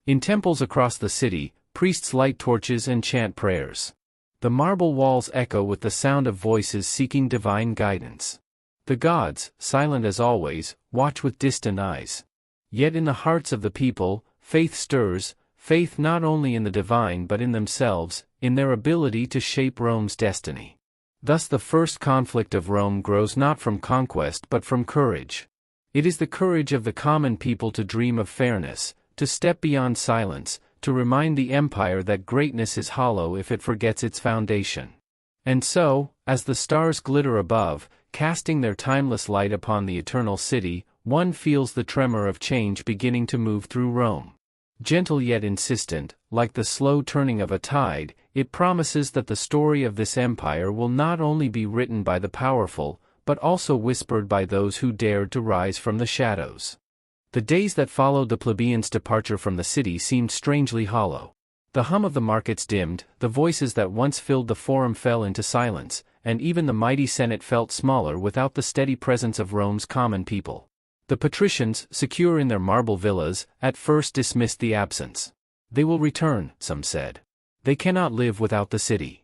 In temples across the city, priests light torches and chant prayers. The marble walls echo with the sound of voices seeking divine guidance. The gods, silent as always, watch with distant eyes. Yet in the hearts of the people, faith stirs, faith not only in the divine but in themselves, in their ability to shape Rome's destiny. Thus the first conflict of Rome grows not from conquest but from courage. It is the courage of the common people to dream of fairness, to step beyond silence, to remind the empire that greatness is hollow if it forgets its foundation. And so, as the stars glitter above, casting their timeless light upon the eternal city, one feels the tremor of change beginning to move through Rome. Gentle yet insistent, like the slow turning of a tide, it promises that the story of this empire will not only be written by the powerful, but also whispered by those who dared to rise from the shadows. The days that followed the plebeians' departure from the city seemed strangely hollow. The hum of the markets dimmed, the voices that once filled the forum fell into silence, and even the mighty Senate felt smaller without the steady presence of Rome's common people. The patricians, secure in their marble villas, at first dismissed the absence. They will return, some said. They cannot live without the city.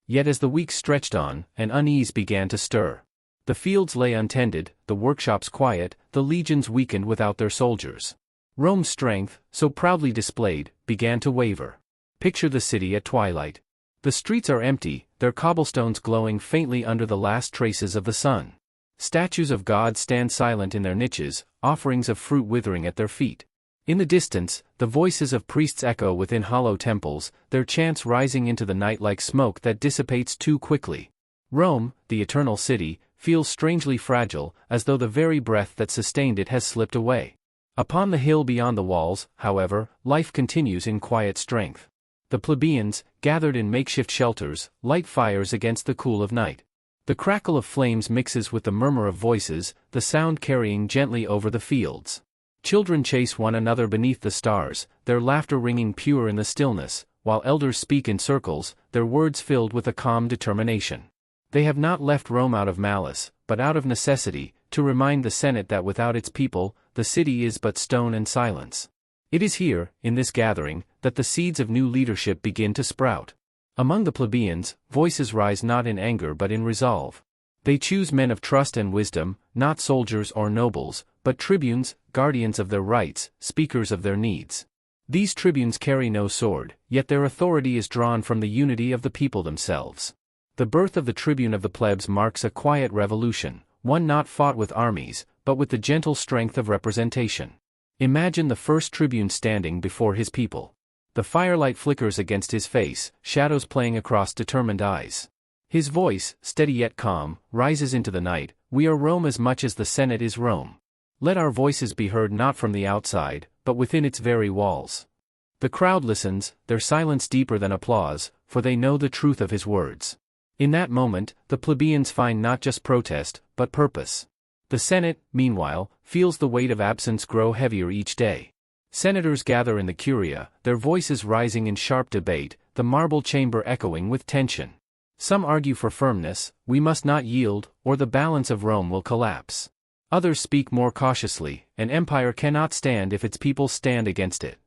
Yet as the weeks stretched on, an unease began to stir. The fields lay untended, the workshops quiet, the legions weakened without their soldiers. Rome's strength, so proudly displayed, began to waver. Picture the city at twilight. The streets are empty, their cobblestones glowing faintly under the last traces of the sun. Statues of gods stand silent in their niches, offerings of fruit withering at their feet. In the distance, the voices of priests echo within hollow temples, their chants rising into the night like smoke that dissipates too quickly. Rome, the eternal city, feels strangely fragile, as though the very breath that sustained it has slipped away. Upon the hill beyond the walls, however, life continues in quiet strength. The plebeians, gathered in makeshift shelters, light fires against the cool of night. The crackle of flames mixes with the murmur of voices, the sound carrying gently over the fields. Children chase one another beneath the stars, their laughter ringing pure in the stillness, while elders speak in circles, their words filled with a calm determination. They have not left Rome out of malice, but out of necessity, to remind the Senate that without its people, the city is but stone and silence. It is here, in this gathering, that the seeds of new leadership begin to sprout. Among the plebeians, voices rise not in anger but in resolve. They choose men of trust and wisdom, not soldiers or nobles, but tribunes, guardians of their rights, speakers of their needs. These tribunes carry no sword, yet their authority is drawn from the unity of the people themselves. The birth of the tribune of the plebs marks a quiet revolution, one not fought with armies, but with the gentle strength of representation. Imagine the first tribune standing before his people. The firelight flickers against his face, shadows playing across determined eyes. His voice, steady yet calm, rises into the night. We are Rome as much as the Senate is Rome. Let our voices be heard not from the outside, but within its very walls. The crowd listens, their silence deeper than applause, for they know the truth of his words. In that moment, the plebeians find not just protest, but purpose. The Senate, meanwhile, feels the weight of absence grow heavier each day. Senators gather in the Curia, their voices rising in sharp debate, the marble chamber echoing with tension. Some argue for firmness, we must not yield, or the balance of Rome will collapse. Others speak more cautiously, an empire cannot stand if its people stand against it.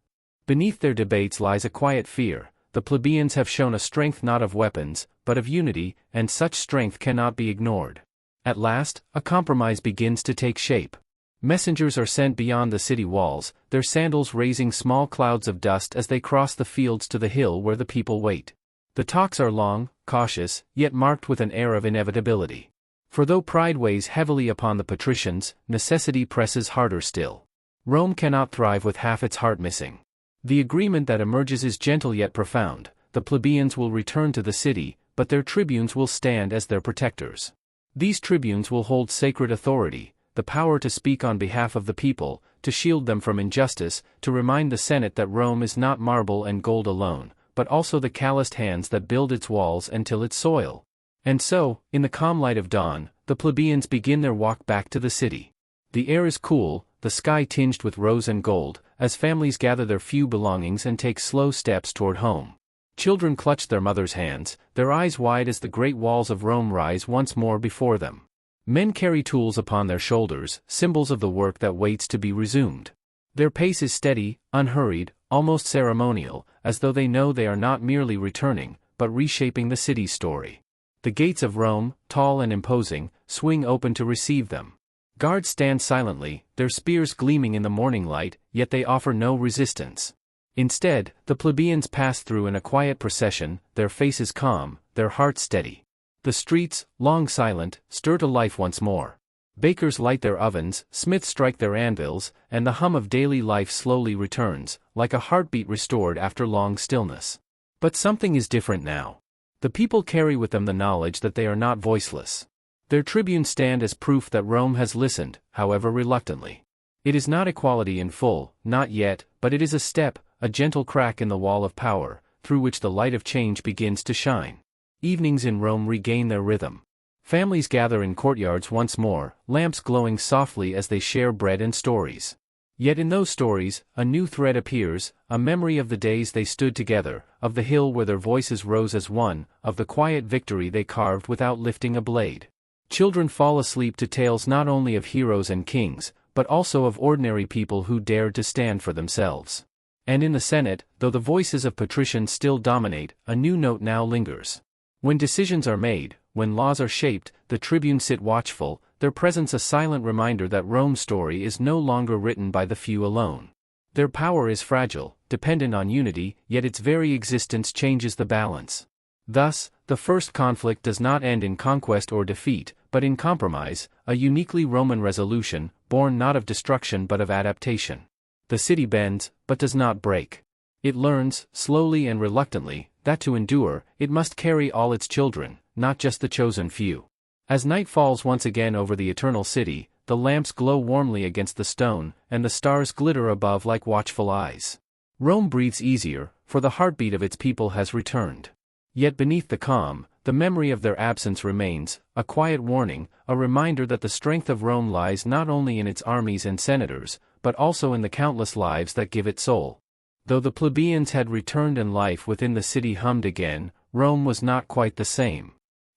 Beneath their debates lies a quiet fear. The plebeians have shown a strength not of weapons, but of unity, and such strength cannot be ignored. At last, a compromise begins to take shape. Messengers are sent beyond the city walls, their sandals raising small clouds of dust as they cross the fields to the hill where the people wait. The talks are long, cautious, yet marked with an air of inevitability. For though pride weighs heavily upon the patricians, necessity presses harder still. Rome cannot thrive with half its heart missing. The agreement that emerges is gentle yet profound. The plebeians will return to the city, but their tribunes will stand as their protectors. These tribunes will hold sacred authority, the power to speak on behalf of the people, to shield them from injustice, to remind the Senate that Rome is not marble and gold alone, but also the calloused hands that build its walls and till its soil. And so, in the calm light of dawn, the plebeians begin their walk back to the city. The air is cool, the sky tinged with rose and gold, as families gather their few belongings and take slow steps toward home. Children clutch their mothers' hands, their eyes wide as the great walls of Rome rise once more before them. Men carry tools upon their shoulders, symbols of the work that waits to be resumed. Their pace is steady, unhurried, almost ceremonial, as though they know they are not merely returning, but reshaping the city's story. The gates of Rome, tall and imposing, swing open to receive them. Guards stand silently, their spears gleaming in the morning light, yet they offer no resistance. Instead, the plebeians pass through in a quiet procession, their faces calm, their hearts steady. The streets, long silent, stir to life once more. Bakers light their ovens, smiths strike their anvils, and the hum of daily life slowly returns, like a heartbeat restored after long stillness. But something is different now. The people carry with them the knowledge that they are not voiceless. Their tribunes stand as proof that Rome has listened, however reluctantly. It is not equality in full, not yet, but it is a step, a gentle crack in the wall of power, through which the light of change begins to shine. Evenings in Rome regain their rhythm. Families gather in courtyards once more, lamps glowing softly as they share bread and stories. Yet in those stories, a new thread appears, a memory of the days they stood together, of the hill where their voices rose as one, of the quiet victory they carved without lifting a blade. Children fall asleep to tales not only of heroes and kings, but also of ordinary people who dared to stand for themselves. And in the Senate, though the voices of patricians still dominate, a new note now lingers. When decisions are made, when laws are shaped, the tribunes sit watchful, their presence a silent reminder that Rome's story is no longer written by the few alone. Their power is fragile, dependent on unity, yet its very existence changes the balance. Thus, the first conflict does not end in conquest or defeat, but in compromise, a uniquely Roman resolution, born not of destruction but of adaptation. The city bends, but does not break. It learns, slowly and reluctantly, that to endure, it must carry all its children, not just the chosen few. As night falls once again over the eternal city, the lamps glow warmly against the stone, and the stars glitter above like watchful eyes. Rome breathes easier, for the heartbeat of its people has returned. Yet beneath the calm, the memory of their absence remains, a quiet warning, a reminder that the strength of Rome lies not only in its armies and senators, but also in the countless lives that give it soul. Though the plebeians had returned and life within the city hummed again, Rome was not quite the same.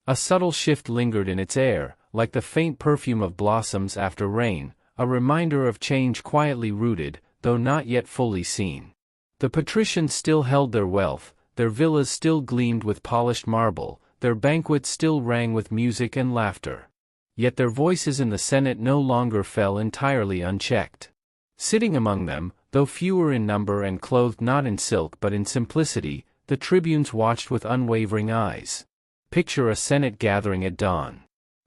A subtle shift lingered in its air, like the faint perfume of blossoms after rain, a reminder of change quietly rooted, though not yet fully seen. The patricians still held their wealth, their villas still gleamed with polished marble, their banquets still rang with music and laughter. Yet their voices in the Senate no longer fell entirely unchecked. Sitting among them, though fewer in number and clothed not in silk but in simplicity, the tribunes watched with unwavering eyes. Picture a Senate gathering at dawn.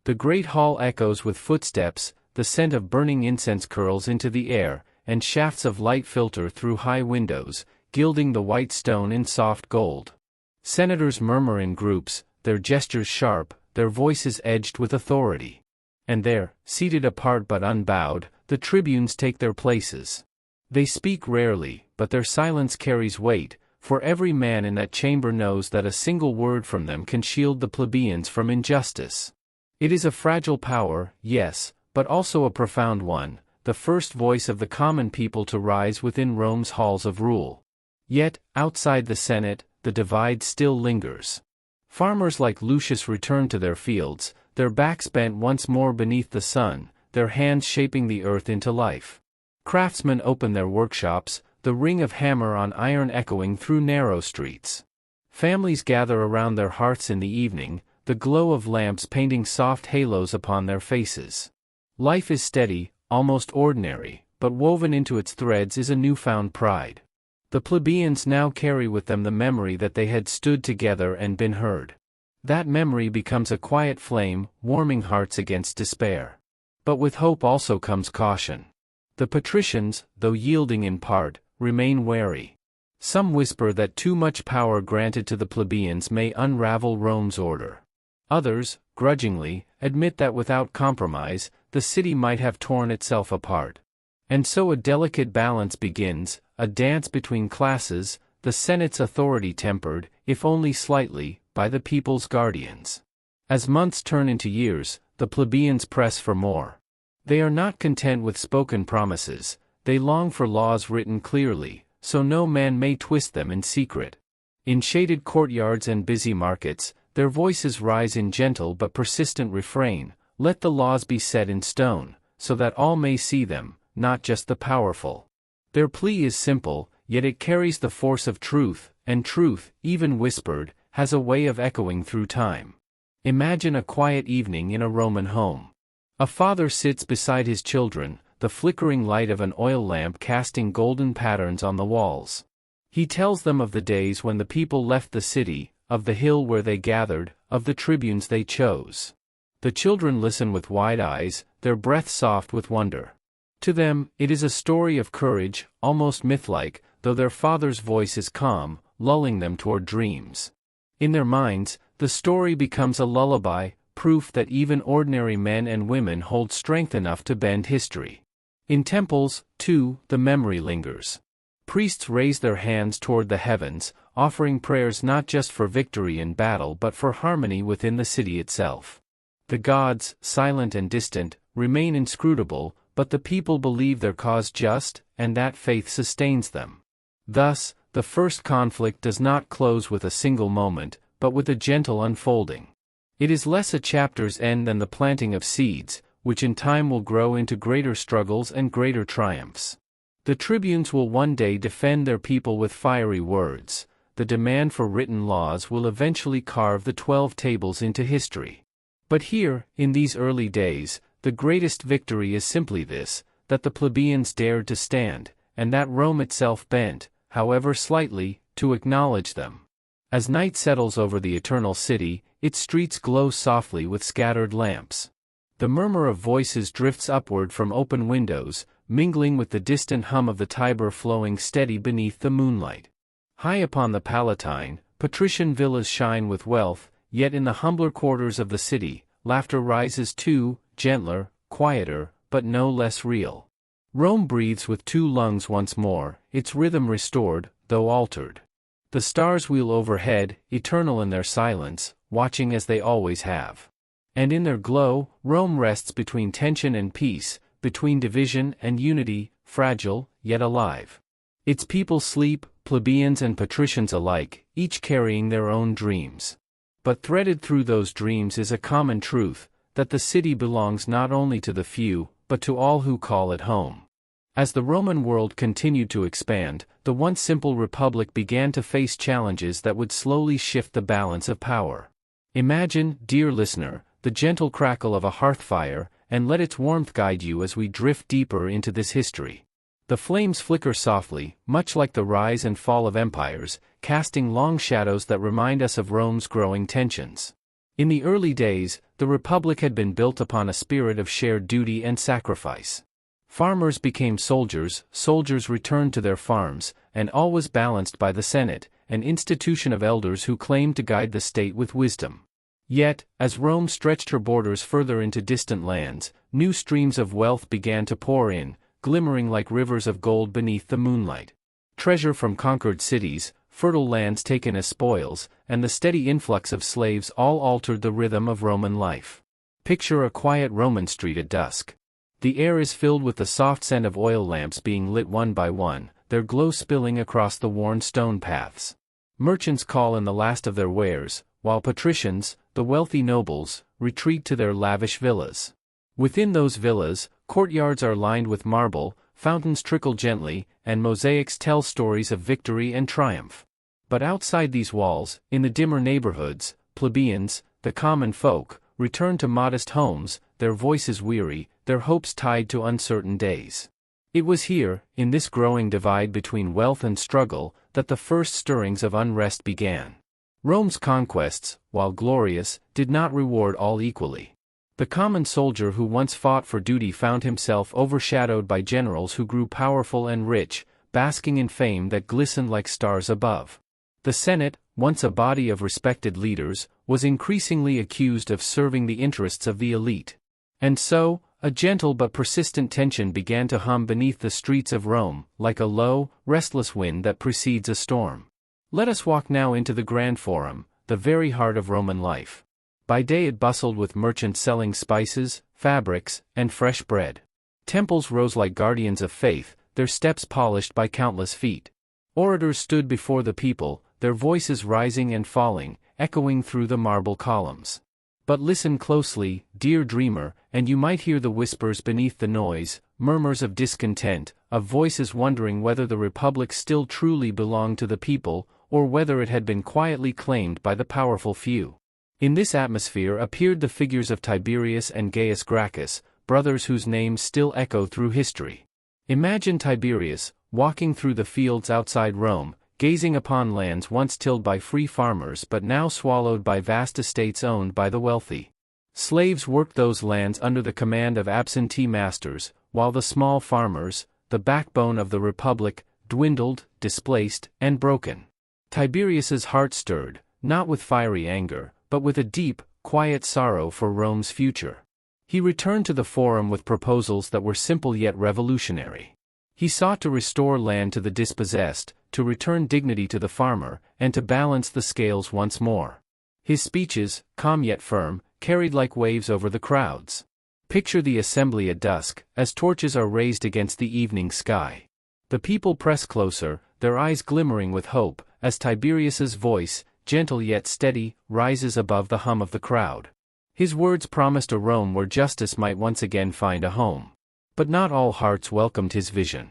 The great hall echoes with footsteps, the scent of burning incense curls into the air, and shafts of light filter through high windows, gilding the white stone in soft gold. Senators murmur in groups, their gestures sharp, their voices edged with authority. And there, seated apart but unbowed, the tribunes take their places. They speak rarely, but their silence carries weight, for every man in that chamber knows that a single word from them can shield the plebeians from injustice. It is a fragile power, yes, but also a profound one, the first voice of the common people to rise within Rome's halls of rule. Yet, outside the Senate, the divide still lingers. Farmers like Lucius return to their fields, their backs bent once more beneath the sun, their hands shaping the earth into life. Craftsmen open their workshops, the ring of hammer on iron echoing through narrow streets. Families gather around their hearths in the evening, the glow of lamps painting soft halos upon their faces. Life is steady, almost ordinary, but woven into its threads is a newfound pride. The plebeians now carry with them the memory that they had stood together and been heard. That memory becomes a quiet flame, warming hearts against despair. But with hope also comes caution. The patricians, though yielding in part, remain wary. Some whisper that too much power granted to the plebeians may unravel Rome's order. Others, grudgingly, admit that without compromise, the city might have torn itself apart. And so a delicate balance begins, a dance between classes, the Senate's authority tempered, if only slightly, by the people's guardians. As months turn into years, the plebeians press for more. They are not content with spoken promises, they long for laws written clearly, so no man may twist them in secret. In shaded courtyards and busy markets, their voices rise in gentle but persistent refrain, let the laws be set in stone, so that all may see them, not just the powerful. Their plea is simple, yet it carries the force of truth, and truth, even whispered, has a way of echoing through time. Imagine a quiet evening in a Roman home. A father sits beside his children, the flickering light of an oil lamp casting golden patterns on the walls. He tells them of the days when the people left the city, of the hill where they gathered, of the tribunes they chose. The children listen with wide eyes, their breath soft with wonder. To them, it is a story of courage, almost myth-like, though their father's voice is calm, lulling them toward dreams. In their minds, the story becomes a lullaby, proof that even ordinary men and women hold strength enough to bend history. In temples, too, the memory lingers. Priests raise their hands toward the heavens, offering prayers not just for victory in battle but for harmony within the city itself. The gods, silent and distant, remain inscrutable, but the people believe their cause just, and that faith sustains them. Thus, the first conflict does not close with a single moment, but with a gentle unfolding. It is less a chapter's end than the planting of seeds, which in time will grow into greater struggles and greater triumphs. The tribunes will one day defend their people with fiery words. The demand for written laws will eventually carve the 12 tables into history. But here, in these early days, the greatest victory is simply this, that the plebeians dared to stand, and that Rome itself bent, however slightly, to acknowledge them. As night settles over the eternal city, its streets glow softly with scattered lamps. The murmur of voices drifts upward from open windows, mingling with the distant hum of the Tiber flowing steady beneath the moonlight. High upon the Palatine, patrician villas shine with wealth, yet in the humbler quarters of the city, laughter rises too, gentler, quieter, but no less real. Rome breathes with 2 lungs once more, its rhythm restored, though altered. The stars wheel overhead, eternal in their silence, watching as they always have. And in their glow, Rome rests between tension and peace, between division and unity, fragile, yet alive. Its people sleep, plebeians and patricians alike, each carrying their own dreams. But threaded through those dreams is a common truth, that the city belongs not only to the few, but to all who call it home. As the Roman world continued to expand, the once simple republic began to face challenges that would slowly shift the balance of power. Imagine, dear listener, the gentle crackle of a hearth fire, and let its warmth guide you as we drift deeper into this history. The flames flicker softly, much like the rise and fall of empires, casting long shadows that remind us of Rome's growing tensions. In the early days, the Republic had been built upon a spirit of shared duty and sacrifice. Farmers became soldiers, soldiers returned to their farms, and all was balanced by the Senate, an institution of elders who claimed to guide the state with wisdom. Yet, as Rome stretched her borders further into distant lands, new streams of wealth began to pour in, glimmering like rivers of gold beneath the moonlight. Treasure from conquered cities, fertile lands taken as spoils, and the steady influx of slaves all altered the rhythm of Roman life. Picture a quiet Roman street at dusk. The air is filled with the soft scent of oil lamps being lit one by one, their glow spilling across the worn stone paths. Merchants call in the last of their wares, while patricians, the wealthy nobles, retreat to their lavish villas. Within those villas, courtyards are lined with marble, fountains trickle gently, and mosaics tell stories of victory and triumph. But outside these walls, in the dimmer neighborhoods, plebeians, the common folk, return to modest homes, their voices weary, their hopes tied to uncertain days. It was here, in this growing divide between wealth and struggle, that the first stirrings of unrest began. Rome's conquests, while glorious, did not reward all equally. The common soldier who once fought for duty found himself overshadowed by generals who grew powerful and rich, basking in fame that glistened like stars above. The Senate, once a body of respected leaders, was increasingly accused of serving the interests of the elite. And so, a gentle but persistent tension began to hum beneath the streets of Rome, like a low, restless wind that precedes a storm. Let us walk now into the Grand Forum, the very heart of Roman life. By day it bustled with merchants selling spices, fabrics, and fresh bread. Temples rose like guardians of faith, their steps polished by countless feet. Orators stood before the people, their voices rising and falling, echoing through the marble columns. But listen closely, dear dreamer, and you might hear the whispers beneath the noise, murmurs of discontent, of voices wondering whether the Republic still truly belonged to the people, or whether it had been quietly claimed by the powerful few. In this atmosphere appeared the figures of Tiberius and Gaius Gracchus, brothers whose names still echo through history. Imagine Tiberius, walking through the fields outside Rome, gazing upon lands once tilled by free farmers but now swallowed by vast estates owned by the wealthy. Slaves worked those lands under the command of absentee masters, while the small farmers, the backbone of the Republic, dwindled, displaced, and broken. Tiberius's heart stirred, not with fiery anger, but with a deep, quiet sorrow for Rome's future. He returned to the Forum with proposals that were simple yet revolutionary. He sought to restore land to the dispossessed, to return dignity to the farmer, and to balance the scales once more. His speeches, calm yet firm, carried like waves over the crowds. Picture the assembly at dusk, as torches are raised against the evening sky. The people press closer, their eyes glimmering with hope, as Tiberius's voice, gentle yet steady, rises above the hum of the crowd. His words promised a Rome where justice might once again find a home. But not all hearts welcomed his vision.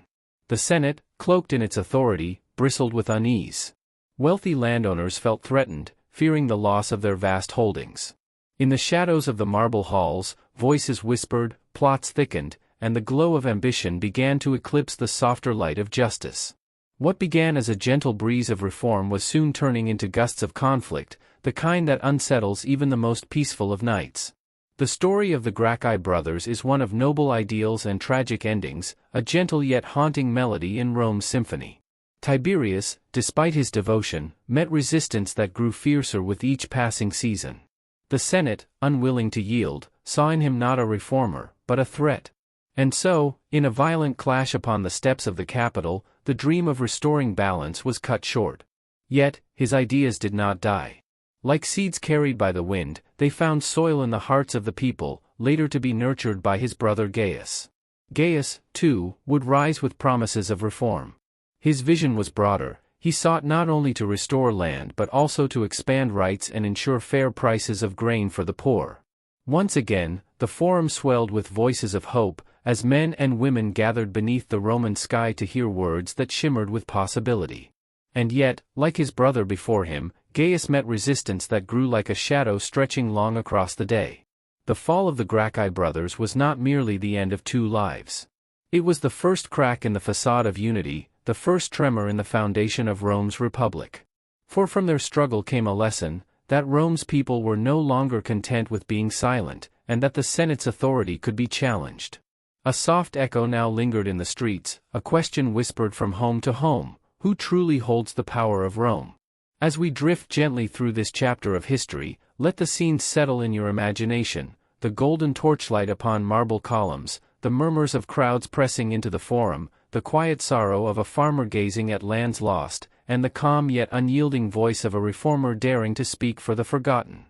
The Senate, cloaked in its authority, bristled with unease. Wealthy landowners felt threatened, fearing the loss of their vast holdings. In the shadows of the marble halls, voices whispered, plots thickened, and the glow of ambition began to eclipse the softer light of justice. What began as a gentle breeze of reform was soon turning into gusts of conflict, the kind that unsettles even the most peaceful of nights. The story of the Gracchi brothers is one of noble ideals and tragic endings, a gentle yet haunting melody in Rome's symphony. Tiberius, despite his devotion, met resistance that grew fiercer with each passing season. The Senate, unwilling to yield, saw in him not a reformer, but a threat. And so, in a violent clash upon the steps of the Capitol, the dream of restoring balance was cut short. Yet, his ideas did not die. Like seeds carried by the wind, they found soil in the hearts of the people, later to be nurtured by his brother Gaius. Gaius, too, would rise with promises of reform. His vision was broader. He sought not only to restore land but also to expand rights and ensure fair prices of grain for the poor. Once again, the Forum swelled with voices of hope, as men and women gathered beneath the Roman sky to hear words that shimmered with possibility. And yet, like his brother before him, Gaius met resistance that grew like a shadow stretching long across the day. The fall of the Gracchi brothers was not merely the end of two lives. It was the first crack in the facade of unity, the first tremor in the foundation of Rome's republic. For from their struggle came a lesson, that Rome's people were no longer content with being silent, and that the Senate's authority could be challenged. A soft echo now lingered in the streets, a question whispered from home to home: who truly holds the power of Rome? As we drift gently through this chapter of history, let the scene settle in your imagination: the golden torchlight upon marble columns, the murmurs of crowds pressing into the forum, the quiet sorrow of a farmer gazing at lands lost, and the calm yet unyielding voice of a reformer daring to speak for the forgotten.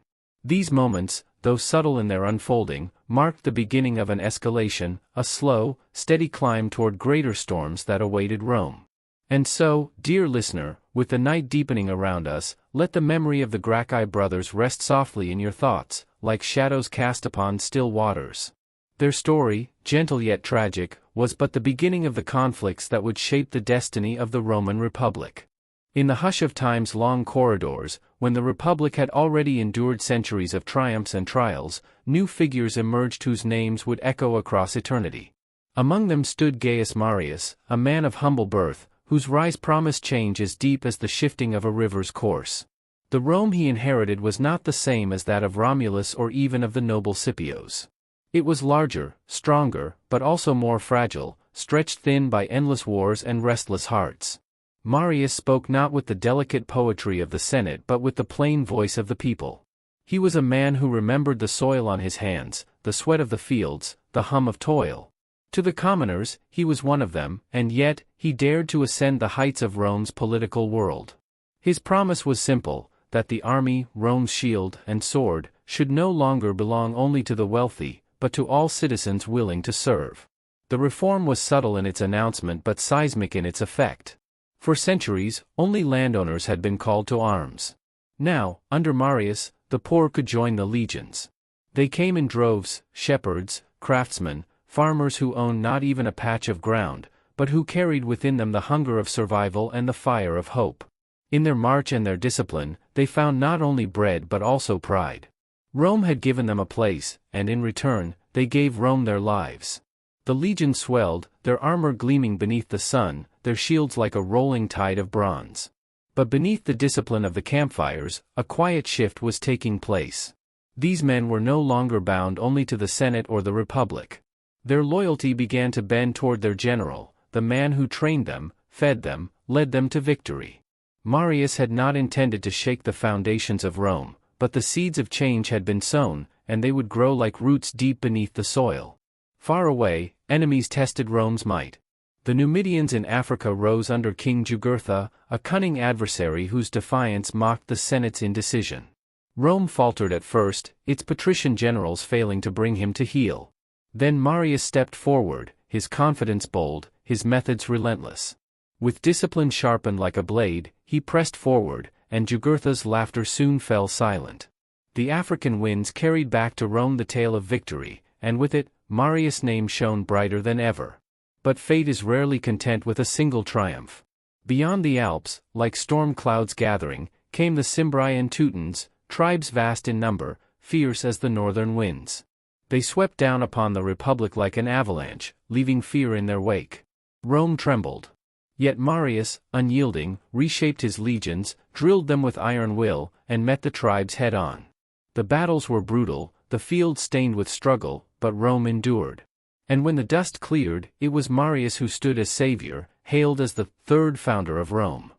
These moments, though subtle in their unfolding, marked the beginning of an escalation, a slow, steady climb toward greater storms that awaited Rome. And so, dear listener, with the night deepening around us, let the memory of the Gracchi brothers rest softly in your thoughts, like shadows cast upon still waters. Their story, gentle yet tragic, was but the beginning of the conflicts that would shape the destiny of the Roman Republic. In the hush of time's long corridors, when the Republic had already endured centuries of triumphs and trials, new figures emerged whose names would echo across eternity. Among them stood Gaius Marius, a man of humble birth, whose rise promised change as deep as the shifting of a river's course. The Rome he inherited was not the same as that of Romulus or even of the noble Scipios. It was larger, stronger, but also more fragile, stretched thin by endless wars and restless hearts. Marius spoke not with the delicate poetry of the Senate but with the plain voice of the people. He was a man who remembered the soil on his hands, the sweat of the fields, the hum of toil. To the commoners, he was one of them, and yet, he dared to ascend the heights of Rome's political world. His promise was simple, that the army, Rome's shield and sword, should no longer belong only to the wealthy, but to all citizens willing to serve. The reform was subtle in its announcement but seismic in its effect. For centuries, only landowners had been called to arms. Now, under Marius, the poor could join the legions. They came in droves: shepherds, craftsmen, farmers who owned not even a patch of ground, but who carried within them the hunger of survival and the fire of hope. In their march and their discipline, they found not only bread but also pride. Rome had given them a place, and in return, they gave Rome their lives. The legions swelled, their armor gleaming beneath the sun, their shields like a rolling tide of bronze. But beneath the discipline of the campfires, a quiet shift was taking place. These men were no longer bound only to the Senate or the Republic. Their loyalty began to bend toward their general, the man who trained them, fed them, led them to victory. Marius had not intended to shake the foundations of Rome, but the seeds of change had been sown, and they would grow like roots deep beneath the soil. Far away, enemies tested Rome's might. The Numidians in Africa rose under King Jugurtha, a cunning adversary whose defiance mocked the Senate's indecision. Rome faltered at first, its patrician generals failing to bring him to heel. Then Marius stepped forward, his confidence bold, his methods relentless. With discipline sharpened like a blade, he pressed forward, and Jugurtha's laughter soon fell silent. The African winds carried back to Rome the tale of victory, and with it, Marius' name shone brighter than ever. But fate is rarely content with a single triumph. Beyond the Alps, like storm clouds gathering, came the Cimbri and Teutons, tribes vast in number, fierce as the northern winds. They swept down upon the Republic like an avalanche, leaving fear in their wake. Rome trembled. Yet Marius, unyielding, reshaped his legions, drilled them with iron will, and met the tribes head-on. The battles were brutal, the fields stained with struggle, but Rome endured. And when the dust cleared, it was Marius who stood as savior, hailed as the third founder of Rome.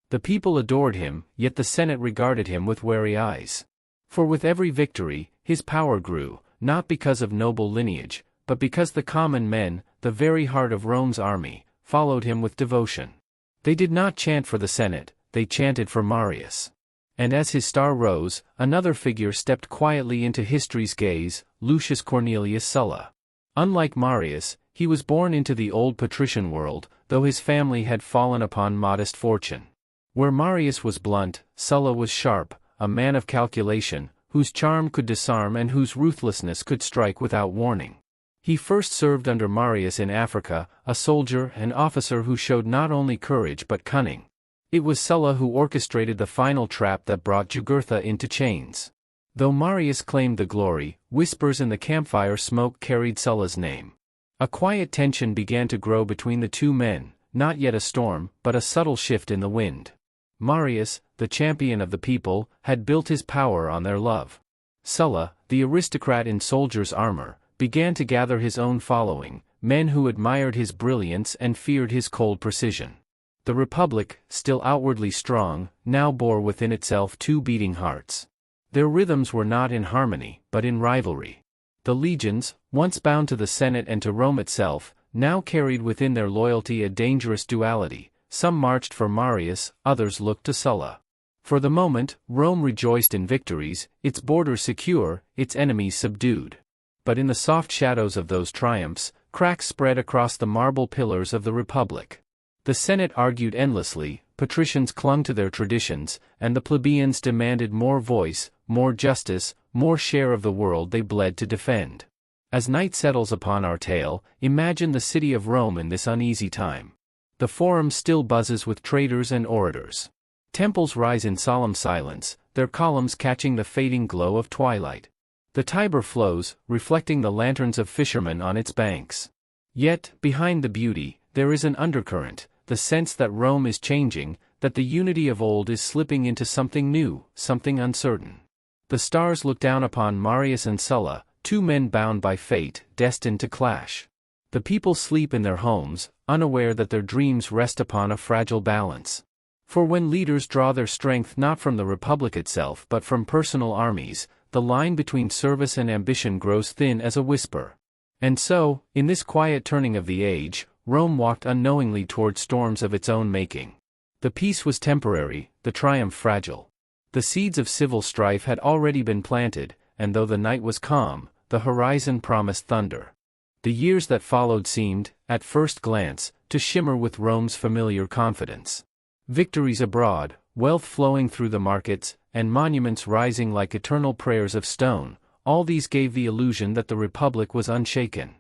The people adored him, yet the Senate regarded him with wary eyes. For with every victory, his power grew, not because of noble lineage, but because the common men, the very heart of Rome's army, followed him with devotion. They did not chant for the Senate, they chanted for Marius. And as his star rose, another figure stepped quietly into history's gaze: Lucius Cornelius Sulla. Unlike Marius, he was born into the old patrician world, though his family had fallen upon modest fortune. Where Marius was blunt, Sulla was sharp, a man of calculation, whose charm could disarm and whose ruthlessness could strike without warning. He first served under Marius in Africa, a soldier and officer who showed not only courage but cunning. It was Sulla who orchestrated the final trap that brought Jugurtha into chains. Though Marius claimed the glory, whispers in the campfire smoke carried Sulla's name. A quiet tension began to grow between the two men, not yet a storm, but a subtle shift in the wind. Marius, the champion of the people, had built his power on their love. Sulla, the aristocrat in soldier's armor, began to gather his own following, men who admired his brilliance and feared his cold precision. The Republic, still outwardly strong, now bore within itself two beating hearts. Their rhythms were not in harmony, but in rivalry. The legions, once bound to the Senate and to Rome itself, now carried within their loyalty a dangerous duality. Some marched for Marius, others looked to Sulla. For the moment, Rome rejoiced in victories, its borders secure, its enemies subdued. But in the soft shadows of those triumphs, cracks spread across the marble pillars of the Republic. The Senate argued endlessly, patricians clung to their traditions, and the plebeians demanded more voice, more justice, more share of the world they bled to defend. As night settles upon our tale, imagine the city of Rome in this uneasy time. The Forum still buzzes with traders and orators. Temples rise in solemn silence, their columns catching the fading glow of twilight. The Tiber flows, reflecting the lanterns of fishermen on its banks. Yet, behind the beauty, there is an undercurrent, the sense that Rome is changing, that the unity of old is slipping into something new, something uncertain. The stars look down upon Marius and Sulla, two men bound by fate, destined to clash. The people sleep in their homes, unaware that their dreams rest upon a fragile balance. For when leaders draw their strength not from the Republic itself but from personal armies, the line between service and ambition grows thin as a whisper. And so, in this quiet turning of the age, Rome walked unknowingly toward storms of its own making. The peace was temporary, the triumph fragile. The seeds of civil strife had already been planted, and though the night was calm, the horizon promised thunder. The years that followed seemed, at first glance, to shimmer with Rome's familiar confidence. Victories abroad, wealth flowing through the markets, and monuments rising like eternal prayers of stone, all these gave the illusion that the Republic was unshaken.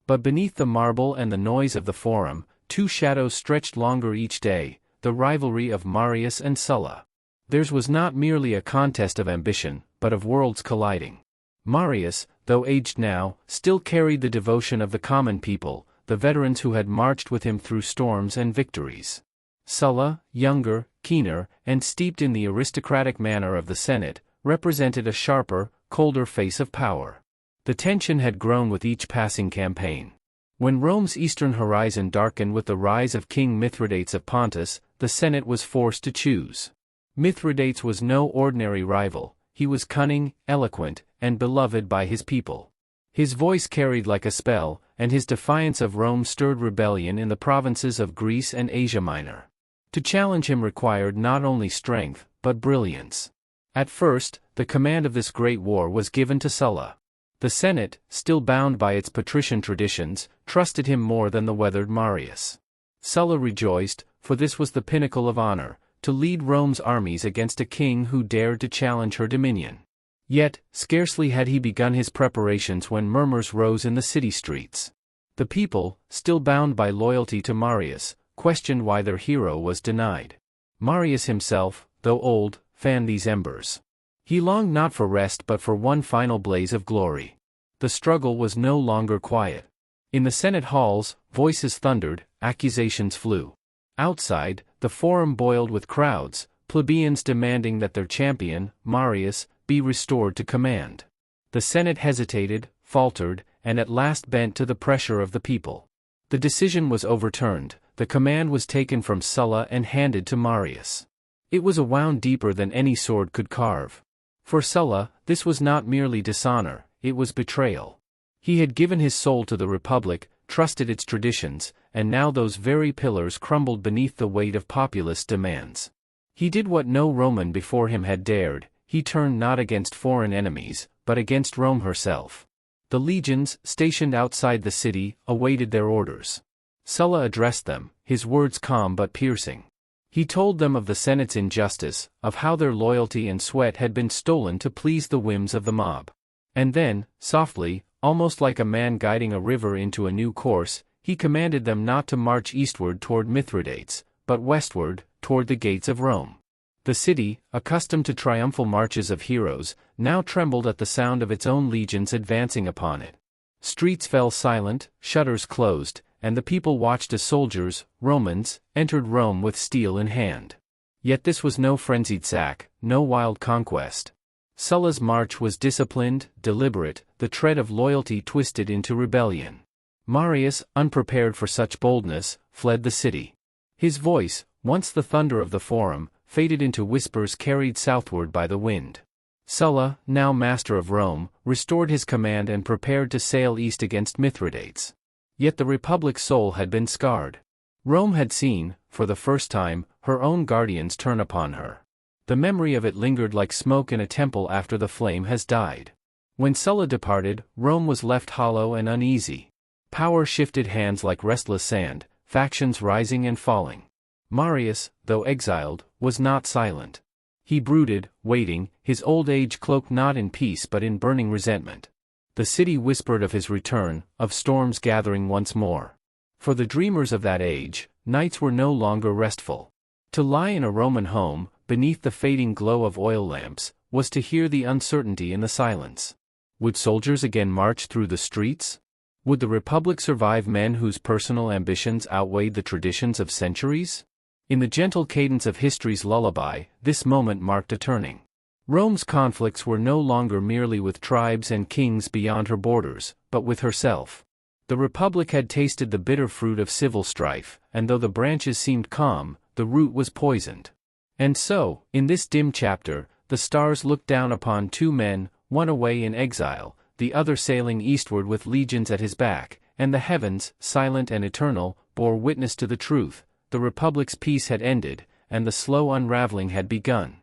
But beneath the marble and the noise of the Forum, two shadows stretched longer each day, the rivalry of Marius and Sulla. Theirs was not merely a contest of ambition, but of worlds colliding. Marius, though aged now, still carried the devotion of the common people, the veterans who had marched with him through storms and victories. Sulla, younger, keener, and steeped in the aristocratic manner of the Senate, represented a sharper, colder face of power. The tension had grown with each passing campaign. When Rome's eastern horizon darkened with the rise of King Mithridates of Pontus, the Senate was forced to choose. Mithridates was no ordinary rival, he was cunning, eloquent, and beloved by his people. His voice carried like a spell, and his defiance of Rome stirred rebellion in the provinces of Greece and Asia Minor. To challenge him required not only strength, but brilliance. At first, the command of this great war was given to Sulla. The Senate, still bound by its patrician traditions, trusted him more than the weathered Marius. Sulla rejoiced, for this was the pinnacle of honor, to lead Rome's armies against a king who dared to challenge her dominion. Yet, scarcely had he begun his preparations when murmurs rose in the city streets. The people, still bound by loyalty to Marius, questioned why their hero was denied. Marius himself, though old, fanned these embers. He longed not for rest but for one final blaze of glory. The struggle was no longer quiet. In the Senate halls, voices thundered, accusations flew. Outside, the Forum boiled with crowds, plebeians demanding that their champion, Marius, be restored to command. The Senate hesitated, faltered, and at last bent to the pressure of the people. The decision was overturned, the command was taken from Sulla and handed to Marius. It was a wound deeper than any sword could carve. For Sulla, this was not merely dishonor, it was betrayal. He had given his soul to the Republic, trusted its traditions, and now those very pillars crumbled beneath the weight of populist demands. He did what no Roman before him had dared, he turned not against foreign enemies, but against Rome herself. The legions, stationed outside the city, awaited their orders. Sulla addressed them, his words calm but piercing. He told them of the Senate's injustice, of how their loyalty and sweat had been stolen to please the whims of the mob. And then, softly, almost like a man guiding a river into a new course, he commanded them not to march eastward toward Mithridates, but westward, toward the gates of Rome. The city, accustomed to triumphal marches of heroes, now trembled at the sound of its own legions advancing upon it. Streets fell silent, shutters closed, and the people watched as soldiers, Romans, entered Rome with steel in hand. Yet this was no frenzied sack, no wild conquest. Sulla's march was disciplined, deliberate, the tread of loyalty twisted into rebellion. Marius, unprepared for such boldness, fled the city. His voice, once the thunder of the Forum, faded into whispers carried southward by the wind. Sulla, now master of Rome, restored his command and prepared to sail east against Mithridates. Yet the Republic's soul had been scarred. Rome had seen, for the first time, her own guardians turn upon her. The memory of it lingered like smoke in a temple after the flame has died. When Sulla departed, Rome was left hollow and uneasy. Power shifted hands like restless sand, factions rising and falling. Marius, though exiled, was not silent. He brooded, waiting, his old age cloaked not in peace but in burning resentment. The city whispered of his return, of storms gathering once more. For the dreamers of that age, nights were no longer restful. To lie in a Roman home, beneath the fading glow of oil lamps, was to hear the uncertainty in the silence. Would soldiers again march through the streets? Would the Republic survive men whose personal ambitions outweighed the traditions of centuries? In the gentle cadence of history's lullaby, this moment marked a turning. Rome's conflicts were no longer merely with tribes and kings beyond her borders, but with herself. The Republic had tasted the bitter fruit of civil strife, and though the branches seemed calm, the root was poisoned. And so, in this dim chapter, the stars looked down upon two men, one away in exile, the other sailing eastward with legions at his back, and the heavens, silent and eternal, bore witness to the truth. The Republic's peace had ended, and the slow unraveling had begun.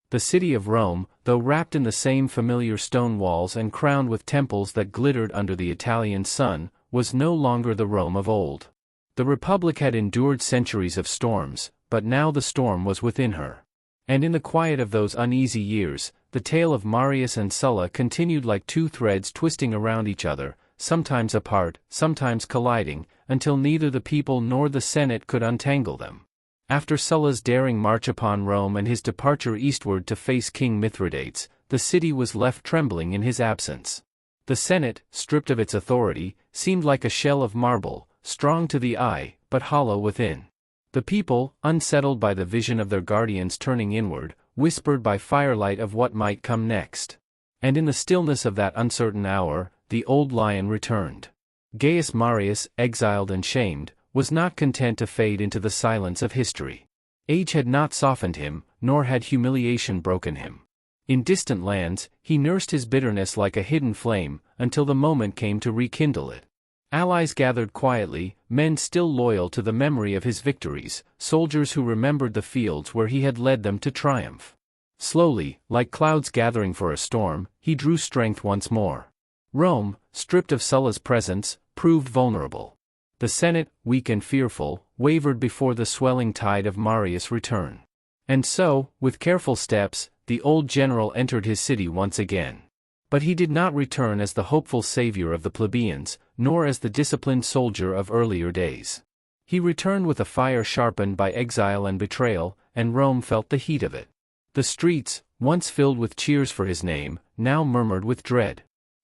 The city of Rome, though wrapped in the same familiar stone walls and crowned with temples that glittered under the Italian sun, was no longer the Rome of old. The Republic had endured centuries of storms, but now the storm was within her. And in the quiet of those uneasy years, the tale of Marius and Sulla continued like two threads twisting around each other, sometimes apart, sometimes colliding, until neither the people nor the Senate could untangle them. After Sulla's daring march upon Rome and his departure eastward to face King Mithridates, the city was left trembling in his absence. The Senate, stripped of its authority, seemed like a shell of marble, strong to the eye, but hollow within. The people, unsettled by the vision of their guardians turning inward, whispered by firelight of what might come next. And in the stillness of that uncertain hour, the old lion returned. Gaius Marius, exiled and shamed, was not content to fade into the silence of history. Age had not softened him, nor had humiliation broken him. In distant lands, he nursed his bitterness like a hidden flame, until the moment came to rekindle it. Allies gathered quietly, men still loyal to the memory of his victories, soldiers who remembered the fields where he had led them to triumph. Slowly, like clouds gathering for a storm, he drew strength once more. Rome, stripped of Sulla's presence, proved vulnerable. The Senate, weak and fearful, wavered before the swelling tide of Marius' return. And so, with careful steps, the old general entered his city once again. But he did not return as the hopeful savior of the plebeians, nor as the disciplined soldier of earlier days. He returned with a fire sharpened by exile and betrayal, and Rome felt the heat of it. The streets, once filled with cheers for his name, now murmured with dread.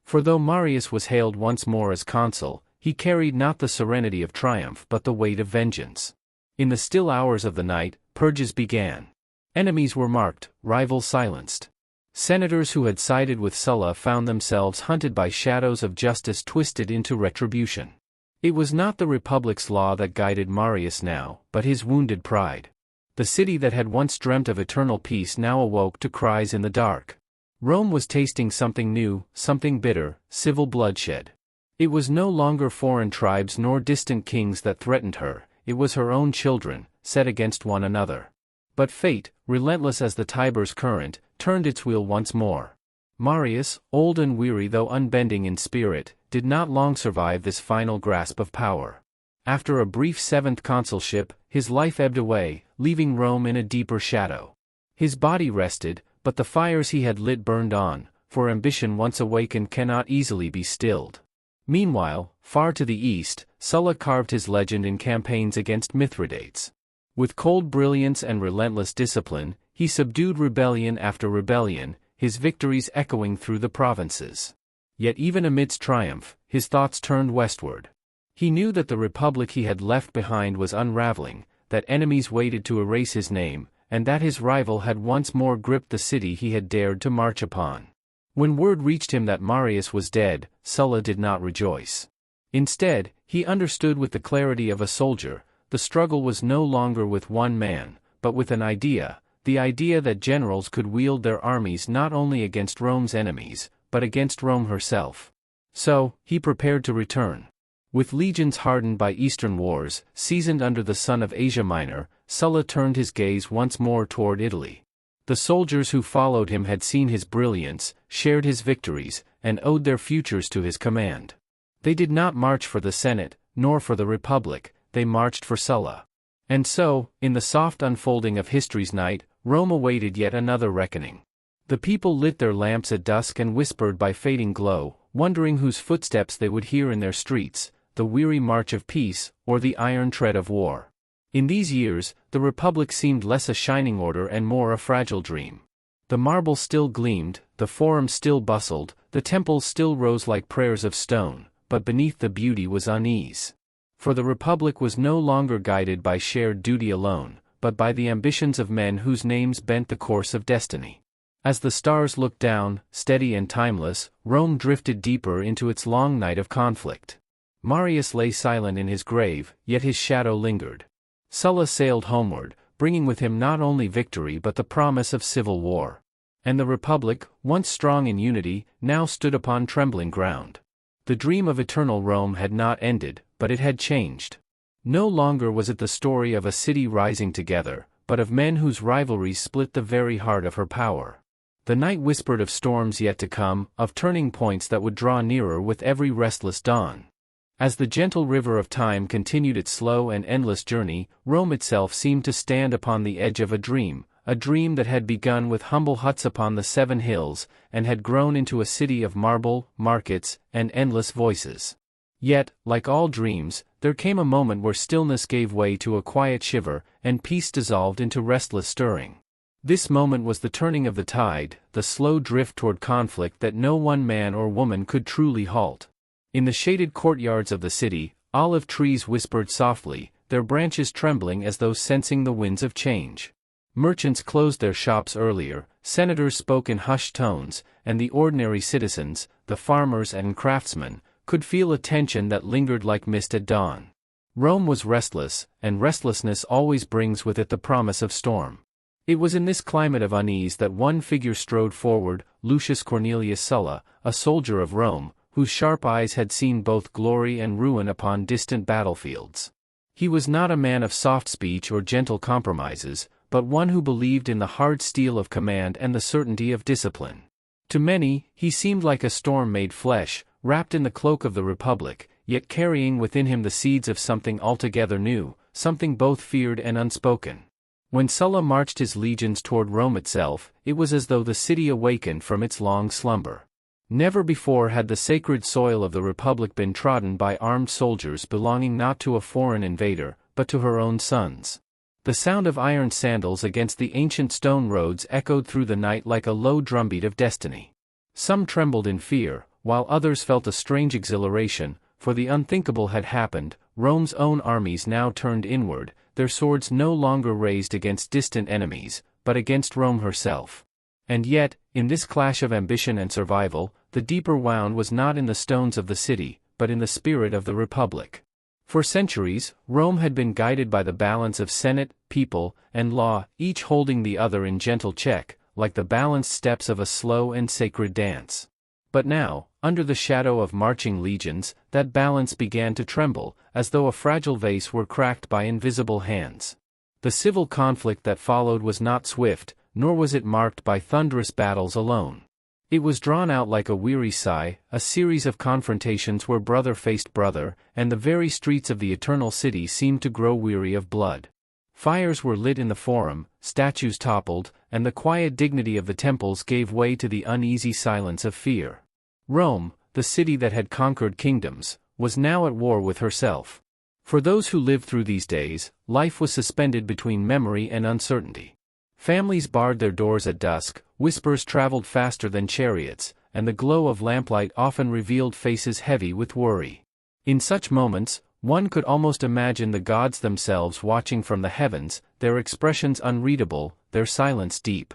For though Marius was hailed once more as consul, he carried not the serenity of triumph but the weight of vengeance. In the still hours of the night, purges began. Enemies were marked, rivals silenced. Senators who had sided with Sulla found themselves hunted by shadows of justice twisted into retribution. It was not the Republic's law that guided Marius now, but his wounded pride. The city that had once dreamt of eternal peace now awoke to cries in the dark. Rome was tasting something new, something bitter, civil bloodshed. It was no longer foreign tribes nor distant kings that threatened her, it was her own children, set against one another. But fate, relentless as the Tiber's current, turned its wheel once more. Marius, old and weary though unbending in spirit, did not long survive this final grasp of power. After a brief seventh consulship, his life ebbed away, leaving Rome in a deeper shadow. His body rested, but the fires he had lit burned on, for ambition once awakened cannot easily be stilled. Meanwhile, far to the east, Sulla carved his legend in campaigns against Mithridates. With cold brilliance and relentless discipline, He subdued rebellion after rebellion, his victories echoing through the provinces. Yet even amidst triumph, his thoughts turned westward. He knew that the republic he had left behind was unraveling, that enemies waited to erase his name, and that his rival had once more gripped the city he had dared to march upon. When word reached him that Marius was dead, Sulla did not rejoice. Instead, he understood with the clarity of a soldier, the struggle was no longer with one man, but with an idea, the idea that generals could wield their armies not only against Rome's enemies, but against Rome herself. So, he prepared to return. With legions hardened by Eastern wars, seasoned under the sun of Asia Minor, Sulla turned his gaze once more toward Italy. The soldiers who followed him had seen his brilliance, shared his victories, and owed their futures to his command. They did not march for the Senate, nor for the Republic, they marched for Sulla. And so, in the soft unfolding of history's night, Rome awaited yet another reckoning. The people lit their lamps at dusk and whispered by fading glow, wondering whose footsteps they would hear in their streets, the weary march of peace, or the iron tread of war. In these years, the Republic seemed less a shining order and more a fragile dream. The marble still gleamed, the forum still bustled, the temples still rose like prayers of stone, but beneath the beauty was unease. For the Republic was no longer guided by shared duty alone, but by the ambitions of men whose names bent the course of destiny. As the stars looked down, steady and timeless, Rome drifted deeper into its long night of conflict. Marius lay silent in his grave, yet his shadow lingered. Sulla sailed homeward, bringing with him not only victory but the promise of civil war. And the Republic, once strong in unity, now stood upon trembling ground. The dream of eternal Rome had not ended, but it had changed. No longer was it the story of a city rising together, but of men whose rivalries split the very heart of her power. The night whispered of storms yet to come, of turning points that would draw nearer with every restless dawn. As the gentle river of time continued its slow and endless journey, Rome itself seemed to stand upon the edge of a dream that had begun with humble huts upon the 7 hills, and had grown into a city of marble, markets, and endless voices. Yet, like all dreams, there came a moment where stillness gave way to a quiet shiver, and peace dissolved into restless stirring. This moment was the turning of the tide, the slow drift toward conflict that no one man or woman could truly halt. In the shaded courtyards of the city, olive trees whispered softly, their branches trembling as though sensing the winds of change. Merchants closed their shops earlier, senators spoke in hushed tones, and the ordinary citizens, the farmers and craftsmen, could feel a tension that lingered like mist at dawn. Rome was restless, and restlessness always brings with it the promise of storm. It was in this climate of unease that one figure strode forward, Lucius Cornelius Sulla, a soldier of Rome, whose sharp eyes had seen both glory and ruin upon distant battlefields. He was not a man of soft speech or gentle compromises, but one who believed in the hard steel of command and the certainty of discipline. To many, he seemed like a storm made flesh, wrapped in the cloak of the Republic, yet carrying within him the seeds of something altogether new, something both feared and unspoken. When Sulla marched his legions toward Rome itself, it was as though the city awakened from its long slumber. Never before had the sacred soil of the Republic been trodden by armed soldiers belonging not to a foreign invader, but to her own sons. The sound of iron sandals against the ancient stone roads echoed through the night like a low drumbeat of destiny. Some trembled in fear, while others felt a strange exhilaration, for the unthinkable had happened. Rome's own armies now turned inward, their swords no longer raised against distant enemies, but against Rome herself. And yet, in this clash of ambition and survival, the deeper wound was not in the stones of the city, but in the spirit of the Republic. For centuries, Rome had been guided by the balance of Senate, people, and law, each holding the other in gentle check, like the balanced steps of a slow and sacred dance. But now, under the shadow of marching legions, that balance began to tremble, as though a fragile vase were cracked by invisible hands. The civil conflict that followed was not swift, nor was it marked by thunderous battles alone. It was drawn out like a weary sigh, a series of confrontations where brother faced brother, and the very streets of the eternal city seemed to grow weary of blood. Fires were lit in the forum, statues toppled, and the quiet dignity of the temples gave way to the uneasy silence of fear. Rome, the city that had conquered kingdoms, was now at war with herself. For those who lived through these days, life was suspended between memory and uncertainty. Families barred their doors at dusk, whispers traveled faster than chariots, and the glow of lamplight often revealed faces heavy with worry. In such moments, one could almost imagine the gods themselves watching from the heavens, their expressions unreadable, their silence deep.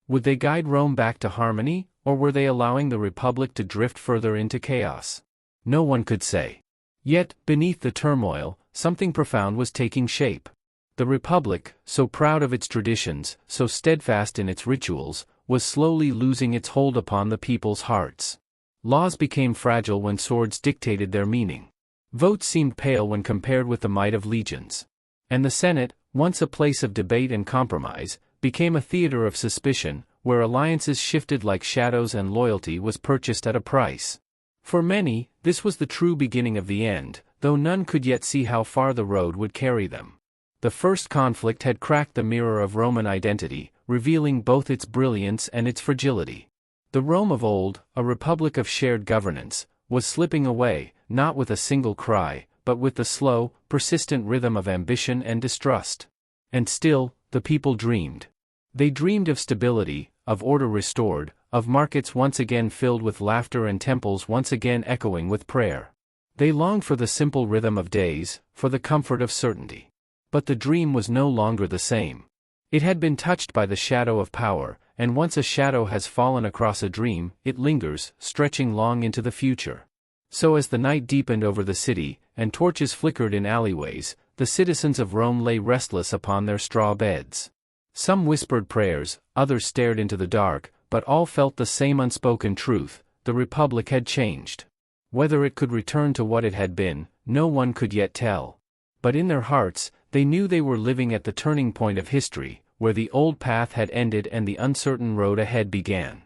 Would they guide Rome back to harmony, or were they allowing the Republic to drift further into chaos? No one could say. Yet, beneath the turmoil, something profound was taking shape. The Republic, so proud of its traditions, so steadfast in its rituals, was slowly losing its hold upon the people's hearts. Laws became fragile when swords dictated their meaning. Votes seemed pale when compared with the might of legions. And the Senate, once a place of debate and compromise, became a theater of suspicion, where alliances shifted like shadows and loyalty was purchased at a price. For many, this was the true beginning of the end, though none could yet see how far the road would carry them. The first conflict had cracked the mirror of Roman identity, revealing both its brilliance and its fragility. The Rome of old, a republic of shared governance, was slipping away, not with a single cry, but with the slow, persistent rhythm of ambition and distrust. And still, the people dreamed. They dreamed of stability, of order restored, of markets once again filled with laughter and temples once again echoing with prayer. They longed for the simple rhythm of days, for the comfort of certainty. But the dream was no longer the same. It had been touched by the shadow of power, and once a shadow has fallen across a dream, it lingers, stretching long into the future. So as the night deepened over the city, and torches flickered in alleyways, the citizens of Rome lay restless upon their straw beds. Some whispered prayers, others stared into the dark, but all felt the same unspoken truth: the Republic had changed. Whether it could return to what it had been, no one could yet tell. But in their hearts, they knew they were living at the turning point of history, where the old path had ended and the uncertain road ahead began.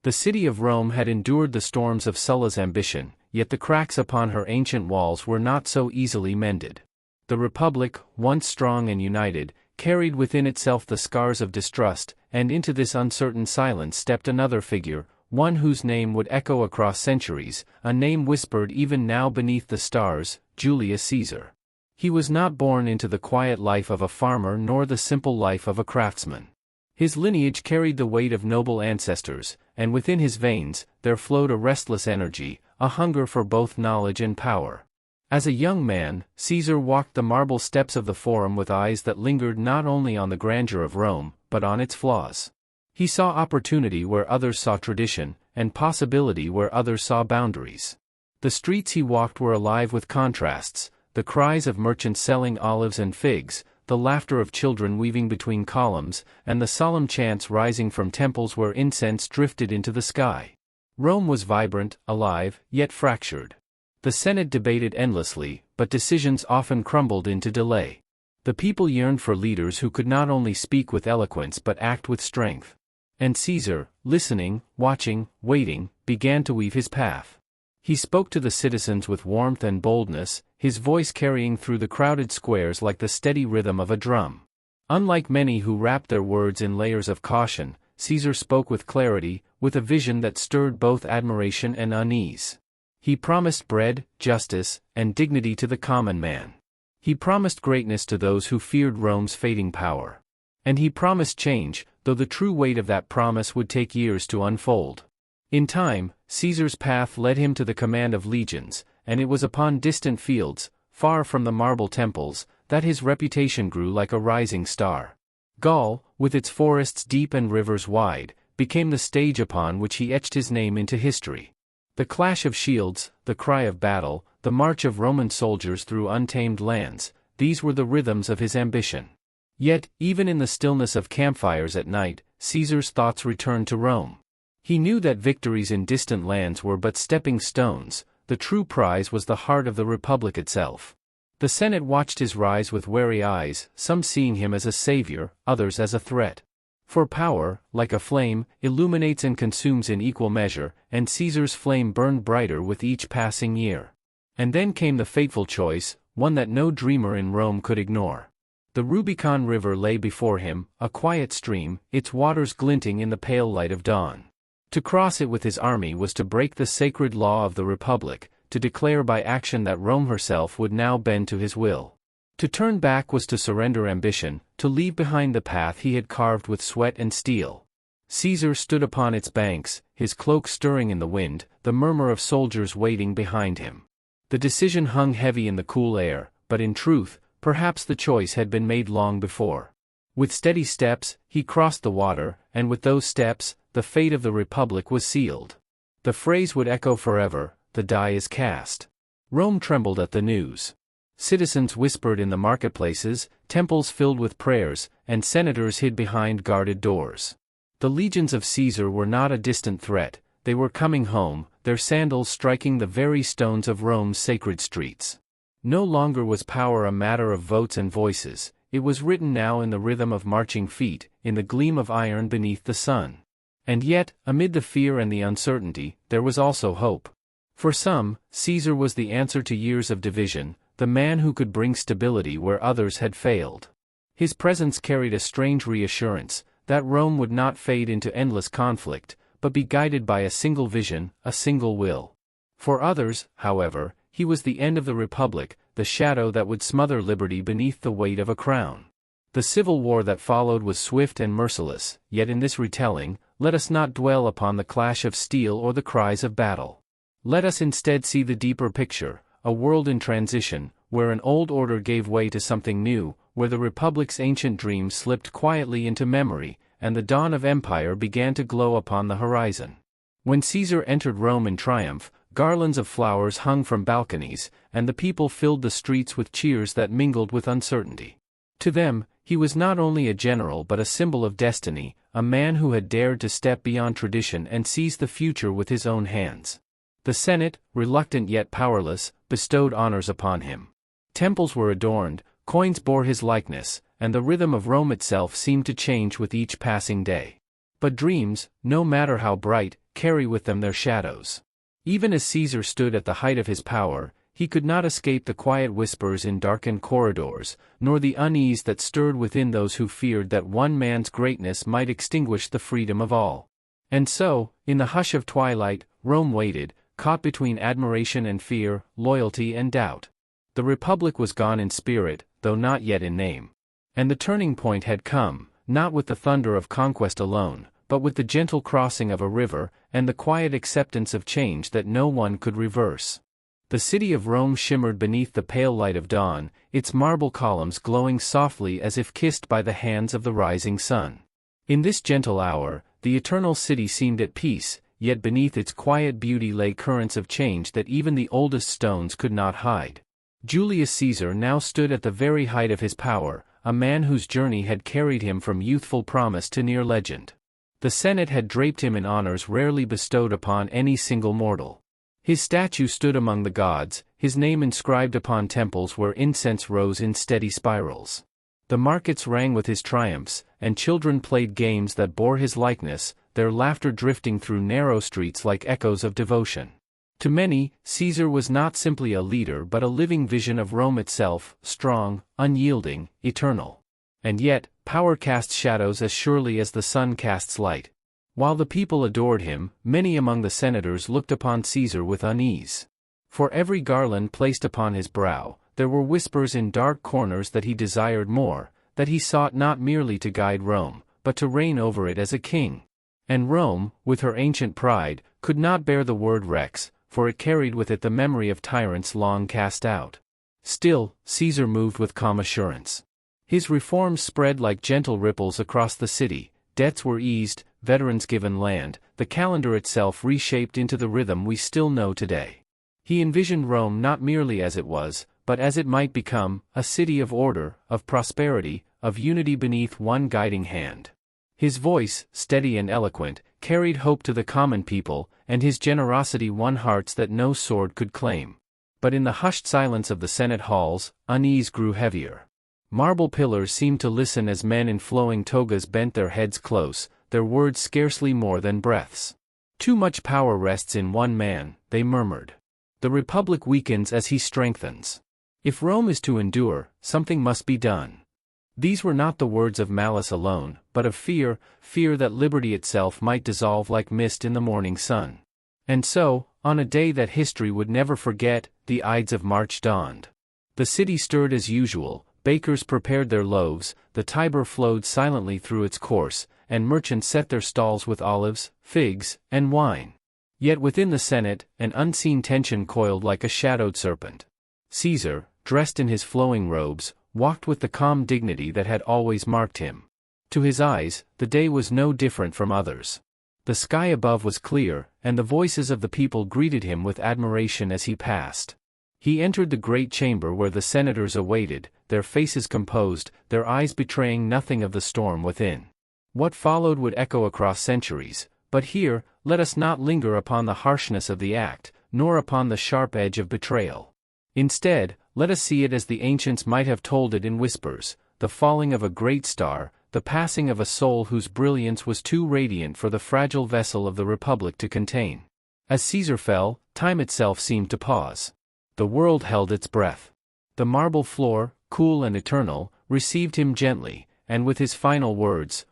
The city of Rome had endured the storms of Sulla's ambition, yet the cracks upon her ancient walls were not so easily mended. The Republic, once strong and united, carried within itself the scars of distrust, and into this uncertain silence stepped another figure, one whose name would echo across centuries, a name whispered even now beneath the stars: Julius Caesar. He was not born into the quiet life of a farmer nor the simple life of a craftsman. His lineage carried the weight of noble ancestors, and within his veins, there flowed a restless energy, a hunger for both knowledge and power. As a young man, Caesar walked the marble steps of the Forum with eyes that lingered not only on the grandeur of Rome, but on its flaws. He saw opportunity where others saw tradition, and possibility where others saw boundaries. The streets he walked were alive with contrasts: the cries of merchants selling olives and figs, the laughter of children weaving between columns, and the solemn chants rising from temples where incense drifted into the sky. Rome was vibrant, alive, yet fractured. The Senate debated endlessly, but decisions often crumbled into delay. The people yearned for leaders who could not only speak with eloquence but act with strength. And Caesar, listening, watching, waiting, began to weave his path. He spoke to the citizens with warmth and boldness, his voice carrying through the crowded squares like the steady rhythm of a drum. Unlike many who wrapped their words in layers of caution, Caesar spoke with clarity, with a vision that stirred both admiration and unease. He promised bread, justice, and dignity to the common man. He promised greatness to those who feared Rome's fading power. And he promised change, though the true weight of that promise would take years to unfold. In time, Caesar's path led him to the command of legions, and it was upon distant fields, far from the marble temples, that his reputation grew like a rising star. Gaul, with its forests deep and rivers wide, became the stage upon which he etched his name into history. The clash of shields, the cry of battle, the march of Roman soldiers through untamed lands, these were the rhythms of his ambition. Yet, even in the stillness of campfires at night, Caesar's thoughts returned to Rome. He knew that victories in distant lands were but stepping stones; the true prize was the heart of the Republic itself. The Senate watched his rise with wary eyes, some seeing him as a savior, others as a threat. For power, like a flame, illuminates and consumes in equal measure, and Caesar's flame burned brighter with each passing year. And then came the fateful choice, one that no dreamer in Rome could ignore. The Rubicon River lay before him, a quiet stream, its waters glinting in the pale light of dawn. To cross it with his army was to break the sacred law of the Republic, to declare by action that Rome herself would now bend to his will. To turn back was to surrender ambition, to leave behind the path he had carved with sweat and steel. Caesar stood upon its banks, his cloak stirring in the wind, the murmur of soldiers waiting behind him. The decision hung heavy in the cool air, but in truth, perhaps the choice had been made long before. With steady steps, he crossed the water, and with those steps, the fate of the Republic was sealed. The phrase would echo forever, "The die is cast." Rome trembled at the news. Citizens whispered in the marketplaces, temples filled with prayers, and senators hid behind guarded doors. The legions of Caesar were not a distant threat, they were coming home, their sandals striking the very stones of Rome's sacred streets. No longer was power a matter of votes and voices, it was written now in the rhythm of marching feet, in the gleam of iron beneath the sun. And yet, amid the fear and the uncertainty, there was also hope. For some, Caesar was the answer to years of division, the man who could bring stability where others had failed. His presence carried a strange reassurance, that Rome would not fade into endless conflict, but be guided by a single vision, a single will. For others, however, he was the end of the Republic, the shadow that would smother liberty beneath the weight of a crown. The civil war that followed was swift and merciless, yet in this retelling, let us not dwell upon the clash of steel or the cries of battle. Let us instead see the deeper picture, a world in transition, where an old order gave way to something new, where the Republic's ancient dreams slipped quietly into memory, and the dawn of empire began to glow upon the horizon. When Caesar entered Rome in triumph, garlands of flowers hung from balconies, and the people filled the streets with cheers that mingled with uncertainty. To them, he was not only a general but a symbol of destiny, a man who had dared to step beyond tradition and seize the future with his own hands. The Senate, reluctant yet powerless, bestowed honors upon him. Temples were adorned, coins bore his likeness, and the rhythm of Rome itself seemed to change with each passing day. But dreams, no matter how bright, carry with them their shadows. Even as Caesar stood at the height of his power, he could not escape the quiet whispers in darkened corridors, nor the unease that stirred within those who feared that one man's greatness might extinguish the freedom of all. And so, in the hush of twilight, Rome waited, caught between admiration and fear, loyalty and doubt. The Republic was gone in spirit, though not yet in name. And the turning point had come, not with the thunder of conquest alone, but with the gentle crossing of a river, and the quiet acceptance of change that no one could reverse. The city of Rome shimmered beneath the pale light of dawn, its marble columns glowing softly as if kissed by the hands of the rising sun. In this gentle hour, the eternal city seemed at peace, yet beneath its quiet beauty lay currents of change that even the oldest stones could not hide. Julius Caesar now stood at the very height of his power, a man whose journey had carried him from youthful promise to near legend. The Senate had draped him in honors rarely bestowed upon any single mortal. His statue stood among the gods, his name inscribed upon temples where incense rose in steady spirals. The markets rang with his triumphs, and children played games that bore his likeness, their laughter drifting through narrow streets like echoes of devotion. To many, Caesar was not simply a leader but a living vision of Rome itself, strong, unyielding, eternal. And yet, power casts shadows as surely as the sun casts light. While the people adored him, many among the senators looked upon Caesar with unease. For every garland placed upon his brow, there were whispers in dark corners that he desired more, that he sought not merely to guide Rome, but to reign over it as a king. And Rome, with her ancient pride, could not bear the word rex, for it carried with it the memory of tyrants long cast out. Still, Caesar moved with calm assurance. His reforms spread like gentle ripples across the city, debts were eased, veterans given land, the calendar itself reshaped into the rhythm we still know today. He envisioned Rome not merely as it was, but as it might become, a city of order, of prosperity, of unity beneath one guiding hand. His voice, steady and eloquent, carried hope to the common people, and his generosity won hearts that no sword could claim. But in the hushed silence of the Senate halls, unease grew heavier. Marble pillars seemed to listen as men in flowing togas bent their heads close, their words scarcely more than breaths. Too much power rests in one man, they murmured. The Republic weakens as he strengthens. If Rome is to endure, something must be done. These were not the words of malice alone, but of fear, fear that liberty itself might dissolve like mist in the morning sun. And so, on a day that history would never forget, the Ides of March dawned. The city stirred as usual, bakers prepared their loaves, the Tiber flowed silently through its course, and merchants set their stalls with olives, figs, and wine. Yet within the Senate, an unseen tension coiled like a shadowed serpent. Caesar, dressed in his flowing robes, walked with the calm dignity that had always marked him. To his eyes, the day was no different from others. The sky above was clear, and the voices of the people greeted him with admiration as he passed. He entered the great chamber where the senators awaited, their faces composed, their eyes betraying nothing of the storm within. What followed would echo across centuries, but here, let us not linger upon the harshness of the act, nor upon the sharp edge of betrayal. Instead, let us see it as the ancients might have told it in whispers, the falling of a great star, the passing of a soul whose brilliance was too radiant for the fragile vessel of the Republic to contain. As Caesar fell, time itself seemed to pause. The world held its breath. The marble floor, cool and eternal, received him gently, and with his final words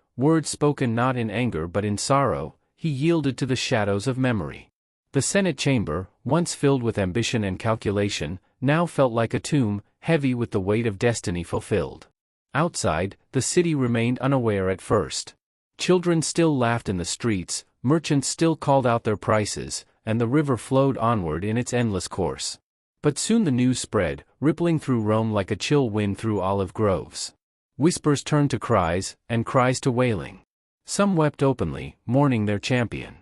spoken not in anger but in sorrow, he yielded to the shadows of memory. The Senate chamber, once filled with ambition and calculation, now felt like a tomb, heavy with the weight of destiny fulfilled. Outside, the city remained unaware at first. Children still laughed in the streets, merchants still called out their prices, and the river flowed onward in its endless course. But soon the news spread, rippling through Rome like a chill wind through olive groves. Whispers turned to cries, and cries to wailing. Some wept openly, mourning their champion.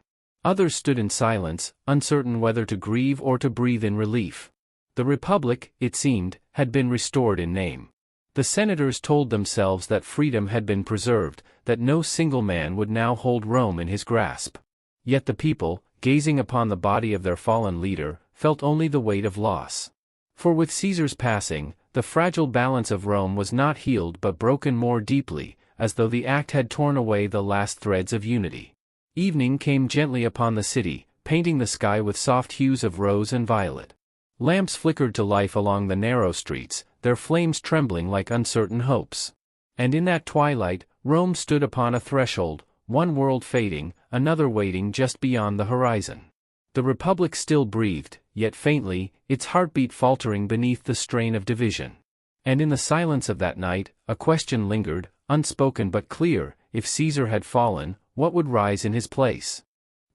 Others stood in silence, uncertain whether to grieve or to breathe in relief. The Republic, it seemed, had been restored in name. The senators told themselves that freedom had been preserved, that no single man would now hold Rome in his grasp. Yet the people, gazing upon the body of their fallen leader, felt only the weight of loss. For with Caesar's passing, the fragile balance of Rome was not healed but broken more deeply, as though the act had torn away the last threads of unity. Evening came gently upon the city, painting the sky with soft hues of rose and violet. Lamps flickered to life along the narrow streets, their flames trembling like uncertain hopes. And in that twilight, Rome stood upon a threshold, one world fading, another waiting just beyond the horizon. The Republic still breathed, yet faintly, its heartbeat faltering beneath the strain of division. And in the silence of that night, a question lingered, unspoken but clear: if Caesar had fallen, what would rise in his place?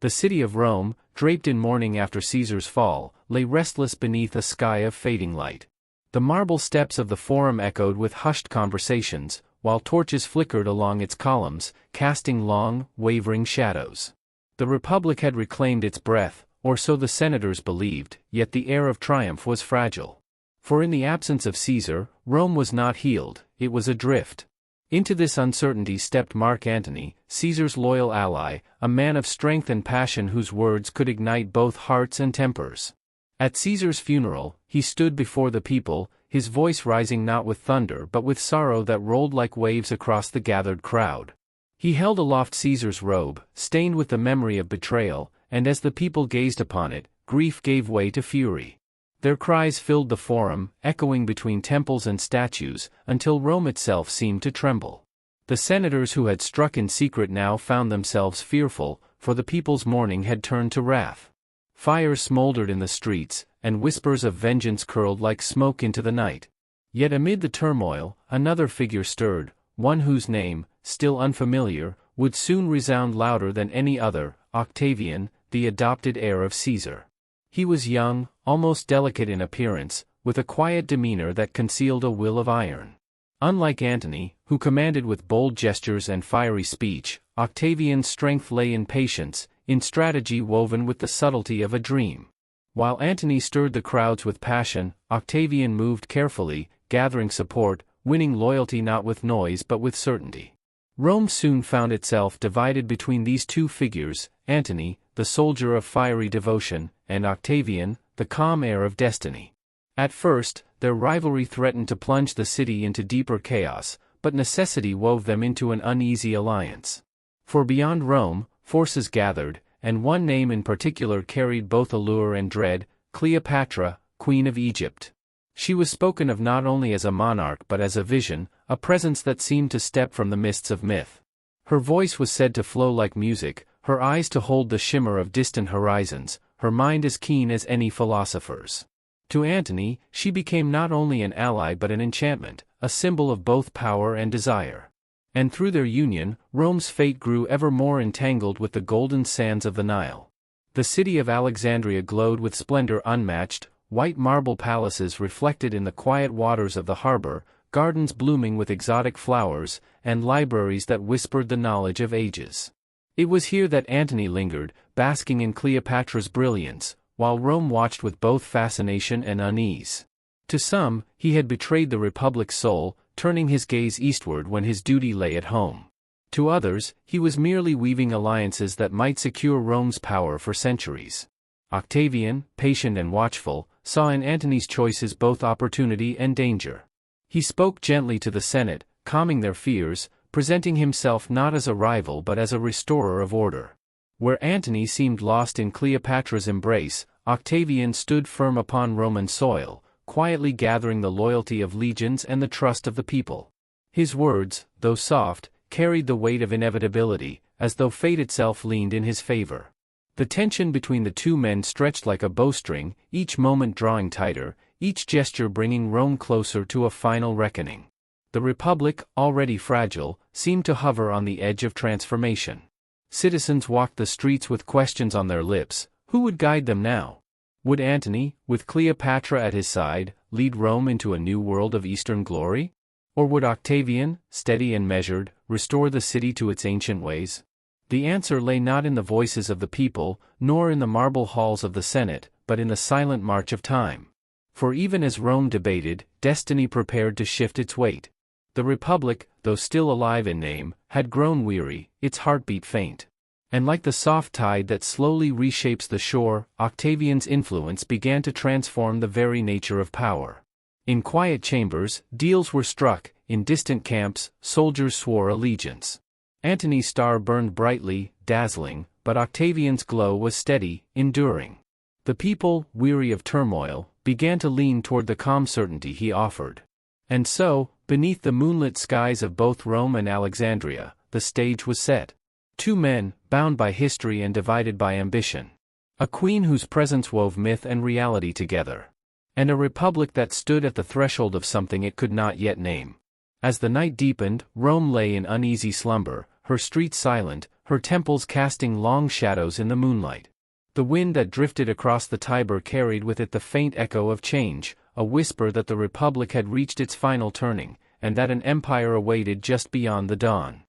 The city of Rome, draped in mourning after Caesar's fall, lay restless beneath a sky of fading light. The marble steps of the Forum echoed with hushed conversations, while torches flickered along its columns, casting long, wavering shadows. The Republic had reclaimed its breath, or so the senators believed, yet the air of triumph was fragile. For in the absence of Caesar, Rome was not healed, it was adrift. Into this uncertainty stepped Mark Antony, Caesar's loyal ally, a man of strength and passion whose words could ignite both hearts and tempers. At Caesar's funeral, he stood before the people, his voice rising not with thunder but with sorrow that rolled like waves across the gathered crowd. He held aloft Caesar's robe, stained with the memory of betrayal, and as the people gazed upon it, grief gave way to fury. Their cries filled the Forum, echoing between temples and statues, until Rome itself seemed to tremble. The senators who had struck in secret now found themselves fearful, for the people's mourning had turned to wrath. Fires smoldered in the streets, and whispers of vengeance curled like smoke into the night. Yet amid the turmoil, another figure stirred, one whose name, still unfamiliar, would soon resound louder than any other: Octavian, the adopted heir of Caesar. He was young, almost delicate in appearance, with a quiet demeanor that concealed a will of iron. Unlike Antony, who commanded with bold gestures and fiery speech, Octavian's strength lay in patience, in strategy woven with the subtlety of a dream. While Antony stirred the crowds with passion, Octavian moved carefully, gathering support, winning loyalty not with noise but with certainty. Rome soon found itself divided between these two figures: Antony, the soldier of fiery devotion, and Octavian, the calm heir of destiny. At first, their rivalry threatened to plunge the city into deeper chaos, but necessity wove them into an uneasy alliance. For beyond Rome, forces gathered, and one name in particular carried both allure and dread: Cleopatra, Queen of Egypt. She was spoken of not only as a monarch but as a vision, a presence that seemed to step from the mists of myth. Her voice was said to flow like music, her eyes to hold the shimmer of distant horizons, her mind as keen as any philosopher's. To Antony, she became not only an ally but an enchantment, a symbol of both power and desire. And through their union, Rome's fate grew ever more entangled with the golden sands of the Nile. The city of Alexandria glowed with splendor unmatched, white marble palaces reflected in the quiet waters of the harbor, gardens blooming with exotic flowers, and libraries that whispered the knowledge of ages. It was here that Antony lingered, basking in Cleopatra's brilliance, while Rome watched with both fascination and unease. To some, he had betrayed the Republic's soul, turning his gaze eastward when his duty lay at home. To others, he was merely weaving alliances that might secure Rome's power for centuries. Octavian, patient and watchful, saw in Antony's choices both opportunity and danger. He spoke gently to the Senate, calming their fears, presenting himself not as a rival but as a restorer of order. Where Antony seemed lost in Cleopatra's embrace, Octavian stood firm upon Roman soil, quietly gathering the loyalty of legions and the trust of the people. His words, though soft, carried the weight of inevitability, as though fate itself leaned in his favor. The tension between the two men stretched like a bowstring, each moment drawing tighter, each gesture bringing Rome closer to a final reckoning. The Republic, already fragile, seemed to hover on the edge of transformation. Citizens walked the streets with questions on their lips. Who would guide them now? Would Antony, with Cleopatra at his side, lead Rome into a new world of Eastern glory? Or would Octavian, steady and measured, restore the city to its ancient ways? The answer lay not in the voices of the people, nor in the marble halls of the Senate, but in the silent march of time. For even as Rome debated, destiny prepared to shift its weight. The Republic, though still alive in name, had grown weary, its heartbeat faint. And like the soft tide that slowly reshapes the shore, Octavian's influence began to transform the very nature of power. In quiet chambers, deals were struck, in distant camps, soldiers swore allegiance. Antony's star burned brightly, dazzling, but Octavian's glow was steady, enduring. The people, weary of turmoil, began to lean toward the calm certainty he offered. And so, beneath the moonlit skies of both Rome and Alexandria, the stage was set. Two men, bound by history and divided by ambition. A queen whose presence wove myth and reality together. And a republic that stood at the threshold of something it could not yet name. As the night deepened, Rome lay in uneasy slumber, her streets silent, her temples casting long shadows in the moonlight. The wind that drifted across the Tiber carried with it the faint echo of change, a whisper that the Republic had reached its final turning, and that an empire awaited just beyond the dawn.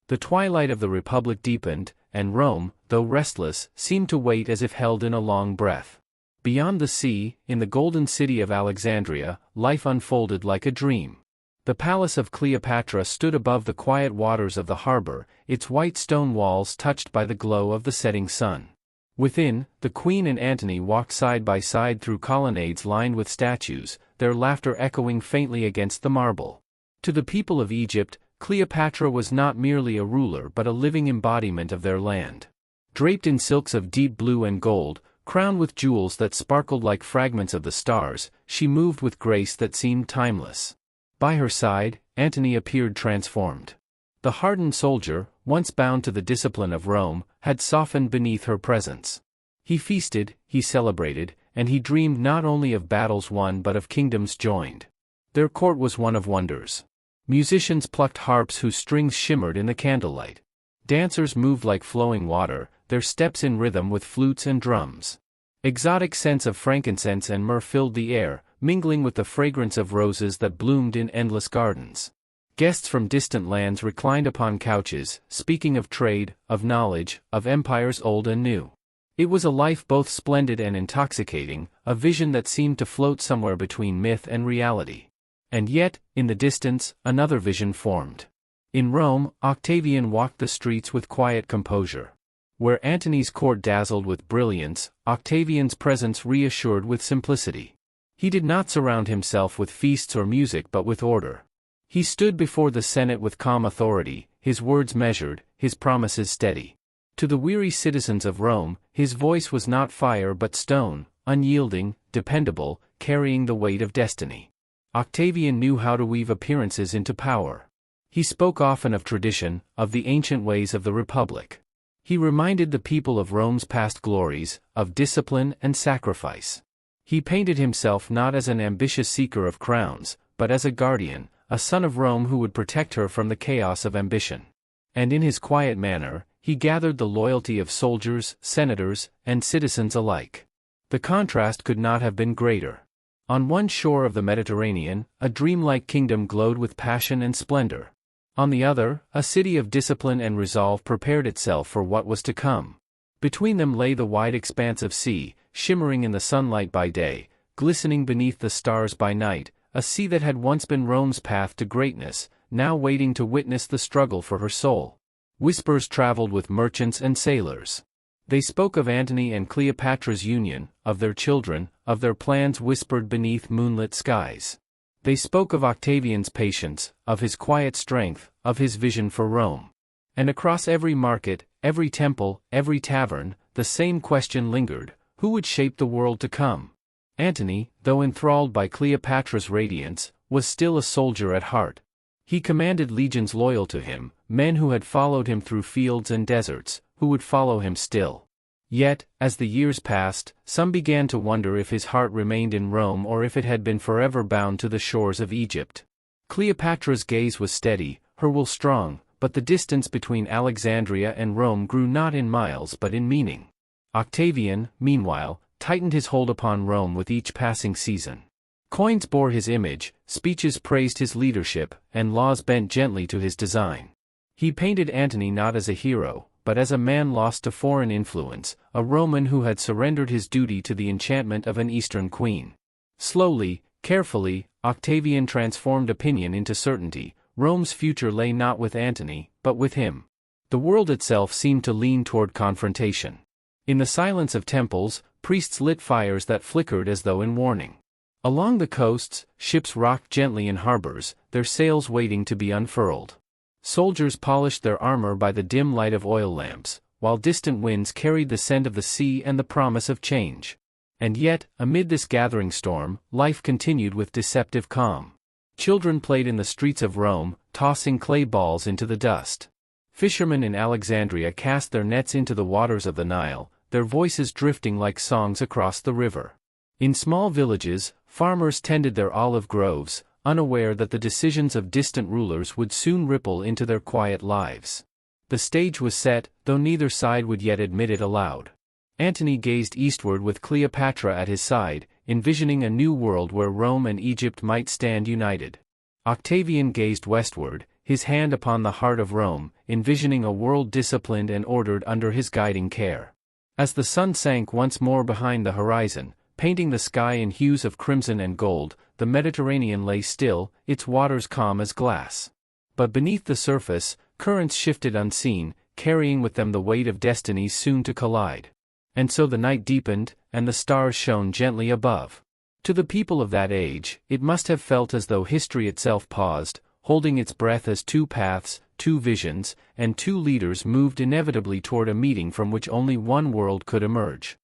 The twilight of the Republic deepened, and Rome, though restless, seemed to wait as if held in a long breath. Beyond the sea, in the golden city of Alexandria, life unfolded like a dream. The palace of Cleopatra stood above the quiet waters of the harbor, its white stone walls touched by the glow of the setting sun. Within, the queen and Antony walked side by side through colonnades lined with statues, their laughter echoing faintly against the marble. To the people of Egypt, Cleopatra was not merely a ruler but a living embodiment of their land. Draped in silks of deep blue and gold, crowned with jewels that sparkled like fragments of the stars, she moved with grace that seemed timeless. By her side, Antony appeared transformed. The hardened soldier, once bound to the discipline of Rome, had softened beneath her presence. He feasted, he celebrated, and he dreamed not only of battles won but of kingdoms joined. Their court was one of wonders. Musicians plucked harps whose strings shimmered in the candlelight. Dancers moved like flowing water, their steps in rhythm with flutes and drums. Exotic scents of frankincense and myrrh filled the air, mingling with the fragrance of roses that bloomed in endless gardens. Guests from distant lands reclined upon couches, speaking of trade, of knowledge, of empires old and new. It was a life both splendid and intoxicating, a vision that seemed to float somewhere between myth and reality. And yet, in the distance, another vision formed. In Rome, Octavian walked the streets with quiet composure. Where Antony's court dazzled with brilliance, Octavian's presence reassured with simplicity. He did not surround himself with feasts or music but with order. He stood before the Senate with calm authority, his words measured, his promises steady. To the weary citizens of Rome, his voice was not fire but stone, unyielding, dependable, carrying the weight of destiny. Octavian knew how to weave appearances into power. He spoke often of tradition, of the ancient ways of the Republic. He reminded the people of Rome's past glories, of discipline and sacrifice. He painted himself not as an ambitious seeker of crowns, but as a guardian, a son of Rome who would protect her from the chaos of ambition. And in his quiet manner, he gathered the loyalty of soldiers, senators, and citizens alike. The contrast could not have been greater. On one shore of the Mediterranean, a dreamlike kingdom glowed with passion and splendor. On the other, a city of discipline and resolve prepared itself for what was to come. Between them lay the wide expanse of sea, shimmering in the sunlight by day, glistening beneath the stars by night, a sea that had once been Rome's path to greatness, now waiting to witness the struggle for her soul. Whispers traveled with merchants and sailors. They spoke of Antony and Cleopatra's union, of their children, of their plans whispered beneath moonlit skies. They spoke of Octavian's patience, of his quiet strength, of his vision for Rome. And across every market, every temple, every tavern, the same question lingered: who would shape the world to come? Antony, though enthralled by Cleopatra's radiance, was still a soldier at heart. He commanded legions loyal to him, men who had followed him through fields and deserts, who would follow him still. Yet, as the years passed, some began to wonder if his heart remained in Rome or if it had been forever bound to the shores of Egypt. Cleopatra's gaze was steady, her will strong, but the distance between Alexandria and Rome grew not in miles but in meaning. Octavian, meanwhile, tightened his hold upon Rome with each passing season. Coins bore his image, speeches praised his leadership, and laws bent gently to his design. He painted Antony not as a hero, but as a man lost to foreign influence, a Roman who had surrendered his duty to the enchantment of an Eastern queen. Slowly, carefully, Octavian transformed opinion into certainty. Rome's future lay not with Antony, but with him. The world itself seemed to lean toward confrontation. In the silence of temples, priests lit fires that flickered as though in warning. Along the coasts, ships rocked gently in harbors, their sails waiting to be unfurled. Soldiers polished their armor by the dim light of oil lamps, while distant winds carried the scent of the sea and the promise of change. And yet, amid this gathering storm, life continued with deceptive calm. Children played in the streets of Rome, tossing clay balls into the dust. Fishermen in Alexandria cast their nets into the waters of the Nile, their voices drifting like songs across the river. In small villages, farmers tended their olive groves, unaware that the decisions of distant rulers would soon ripple into their quiet lives. The stage was set, though neither side would yet admit it aloud. Antony gazed eastward with Cleopatra at his side, envisioning a new world where Rome and Egypt might stand united. Octavian gazed westward, his hand upon the heart of Rome, envisioning a world disciplined and ordered under his guiding care. As the sun sank once more behind the horizon, painting the sky in hues of crimson and gold, the Mediterranean lay still, its waters calm as glass. But beneath the surface, currents shifted unseen, carrying with them the weight of destinies soon to collide. And so the night deepened, and the stars shone gently above. To the people of that age, it must have felt as though history itself paused, holding its breath as two paths, two visions, and two leaders moved inevitably toward a meeting from which only one world could emerge.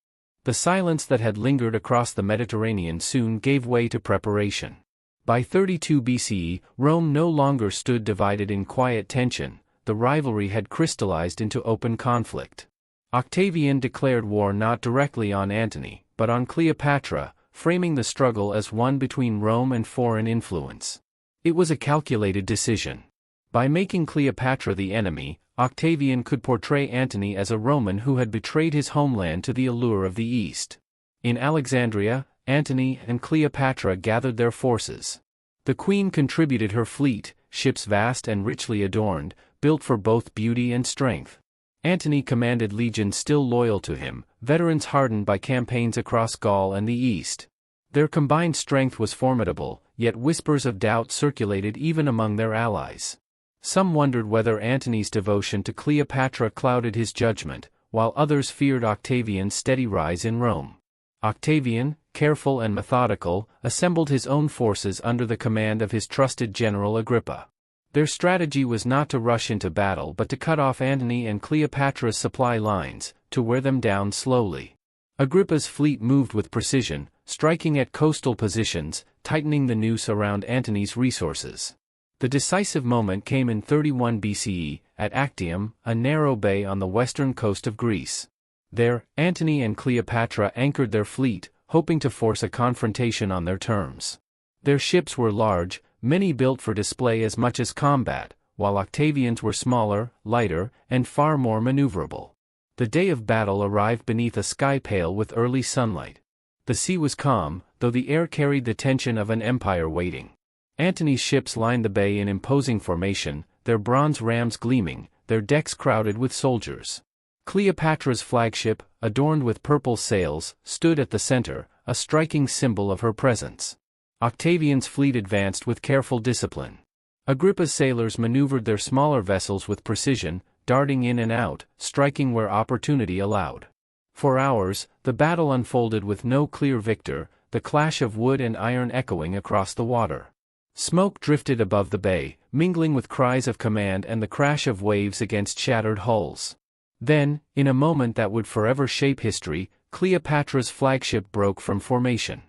The silence that had lingered across the Mediterranean soon gave way to preparation. By 32 BCE, Rome no longer stood divided in quiet tension, the rivalry had crystallized into open conflict. Octavian declared war not directly on Antony, but on Cleopatra, framing the struggle as one between Rome and foreign influence. It was a calculated decision. By making Cleopatra the enemy, Octavian could portray Antony as a Roman who had betrayed his homeland to the allure of the East. In Alexandria, Antony and Cleopatra gathered their forces. The queen contributed her fleet, ships vast and richly adorned, built for both beauty and strength. Antony commanded legions still loyal to him, veterans hardened by campaigns across Gaul and the East. Their combined strength was formidable, yet whispers of doubt circulated even among their allies. Some wondered whether Antony's devotion to Cleopatra clouded his judgment, while others feared Octavian's steady rise in Rome. Octavian, careful and methodical, assembled his own forces under the command of his trusted general Agrippa. Their strategy was not to rush into battle but to cut off Antony and Cleopatra's supply lines, to wear them down slowly. Agrippa's fleet moved with precision, striking at coastal positions, tightening the noose around Antony's resources. The decisive moment came in 31 BCE, at Actium, a narrow bay on the western coast of Greece. There, Antony and Cleopatra anchored their fleet, hoping to force a confrontation on their terms. Their ships were large, many built for display as much as combat, while Octavian's were smaller, lighter, and far more maneuverable. The day of battle arrived beneath a sky pale with early sunlight. The sea was calm, though the air carried the tension of an empire waiting. Antony's ships lined the bay in imposing formation, their bronze rams gleaming, their decks crowded with soldiers. Cleopatra's flagship, adorned with purple sails, stood at the center, a striking symbol of her presence. Octavian's fleet advanced with careful discipline. Agrippa's sailors maneuvered their smaller vessels with precision, darting in and out, striking where opportunity allowed. For hours, the battle unfolded with no clear victor, the clash of wood and iron echoing across the water. Smoke drifted above the bay, mingling with cries of command and the crash of waves against shattered hulls. Then, in a moment that would forever shape history, Cleopatra's flagship broke from formation.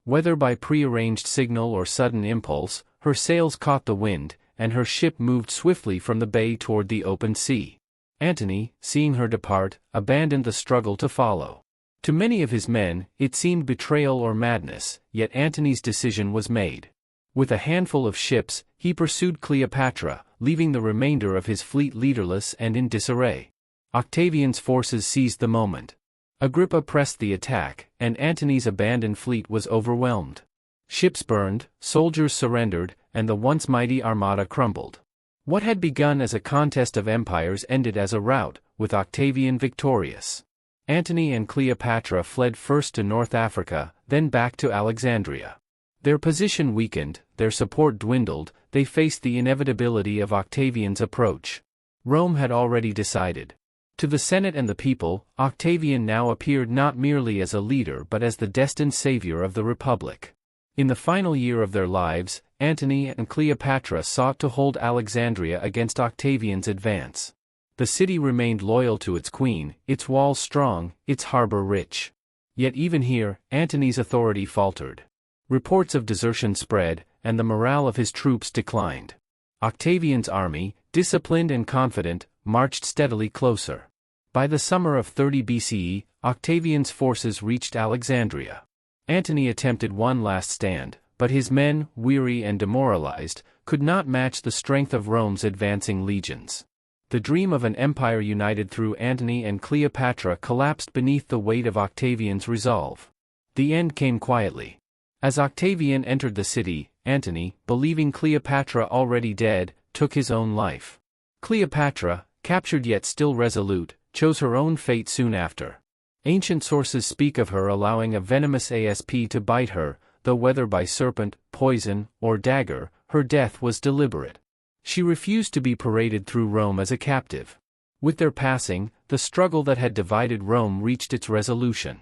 Whether by prearranged signal or sudden impulse, her sails caught the wind, and her ship moved swiftly from the bay toward the open sea. Antony, seeing her depart, abandoned the struggle to follow. To many of his men, it seemed betrayal or madness, yet Antony's decision was made. With a handful of ships, he pursued Cleopatra, leaving the remainder of his fleet leaderless and in disarray. Octavian's forces seized the moment. Agrippa pressed the attack, and Antony's abandoned fleet was overwhelmed. Ships burned, soldiers surrendered, and the once mighty armada crumbled. What had begun as a contest of empires ended as a rout, with Octavian victorious. Antony and Cleopatra fled first to North Africa, then back to Alexandria. Their position weakened, their support dwindled, they faced the inevitability of Octavian's approach. Rome had already decided. To the Senate and the people, Octavian now appeared not merely as a leader but as the destined savior of the Republic. In the final year of their lives, Antony and Cleopatra sought to hold Alexandria against Octavian's advance. The city remained loyal to its queen, its walls strong, its harbor rich. Yet even here, Antony's authority faltered. Reports of desertion spread, and the morale of his troops declined. Octavian's army, disciplined and confident, marched steadily closer. By the summer of 30 BCE, Octavian's forces reached Alexandria. Antony attempted one last stand, but his men, weary and demoralized, could not match the strength of Rome's advancing legions. The dream of an empire united through Antony and Cleopatra collapsed beneath the weight of Octavian's resolve. The end came quietly. As Octavian entered the city, Antony, believing Cleopatra already dead, took his own life. Cleopatra, captured yet still resolute, chose her own fate soon after. Ancient sources speak of her allowing a venomous asp to bite her, though whether by serpent, poison, or dagger, her death was deliberate. She refused to be paraded through Rome as a captive. With their passing, the struggle that had divided Rome reached its resolution.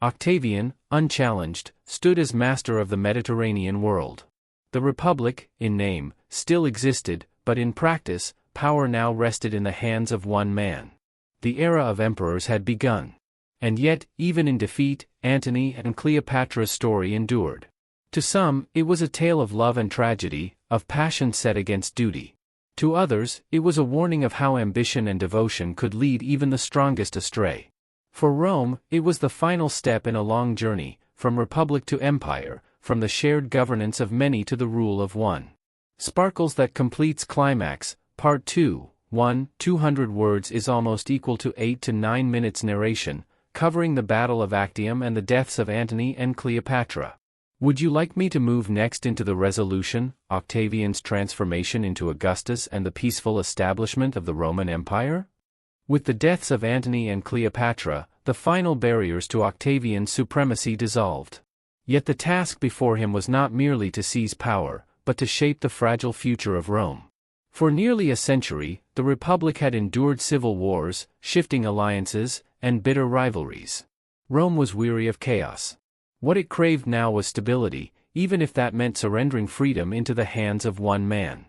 Octavian, unchallenged, stood as master of the Mediterranean world. The Republic, in name, still existed, but in practice, power now rested in the hands of one man. The era of emperors had begun. And yet, even in defeat, Antony and Cleopatra's story endured. To some, it was a tale of love and tragedy, of passion set against duty. To others, it was a warning of how ambition and devotion could lead even the strongest astray. For Rome, it was the final step in a long journey, from republic to empire, from the shared governance of many to the rule of one. Sparkles that completes climax, Part 2, 200 words is almost equal to 8 to 9 minutes narration, covering the Battle of Actium and the deaths of Antony and Cleopatra. Would you like me to move next into the resolution, Octavian's transformation into Augustus and the peaceful establishment of the Roman Empire? With the deaths of Antony and Cleopatra, the final barriers to Octavian's supremacy dissolved. Yet the task before him was not merely to seize power, but to shape the fragile future of Rome. For nearly a century, the Republic had endured civil wars, shifting alliances, and bitter rivalries. Rome was weary of chaos. What it craved now was stability, even if that meant surrendering freedom into the hands of one man.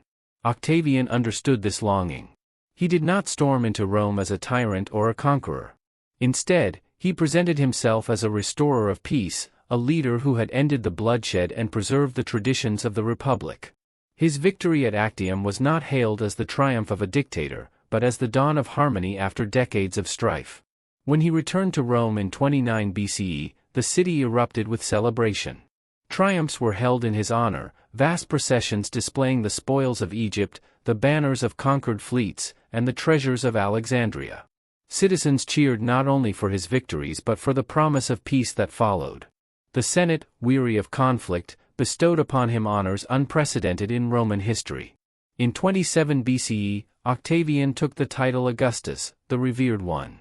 Octavian understood this longing. He did not storm into Rome as a tyrant or a conqueror. Instead, he presented himself as a restorer of peace, a leader who had ended the bloodshed and preserved the traditions of the Republic. His victory at Actium was not hailed as the triumph of a dictator, but as the dawn of harmony after decades of strife. When he returned to Rome in 29 BCE, the city erupted with celebration. Triumphs were held in his honor, vast processions displaying the spoils of Egypt, the banners of conquered fleets, and the treasures of Alexandria. Citizens cheered not only for his victories but for the promise of peace that followed. The Senate, weary of conflict, bestowed upon him honors unprecedented in Roman history. In 27 BCE, Octavian took the title Augustus, the revered one.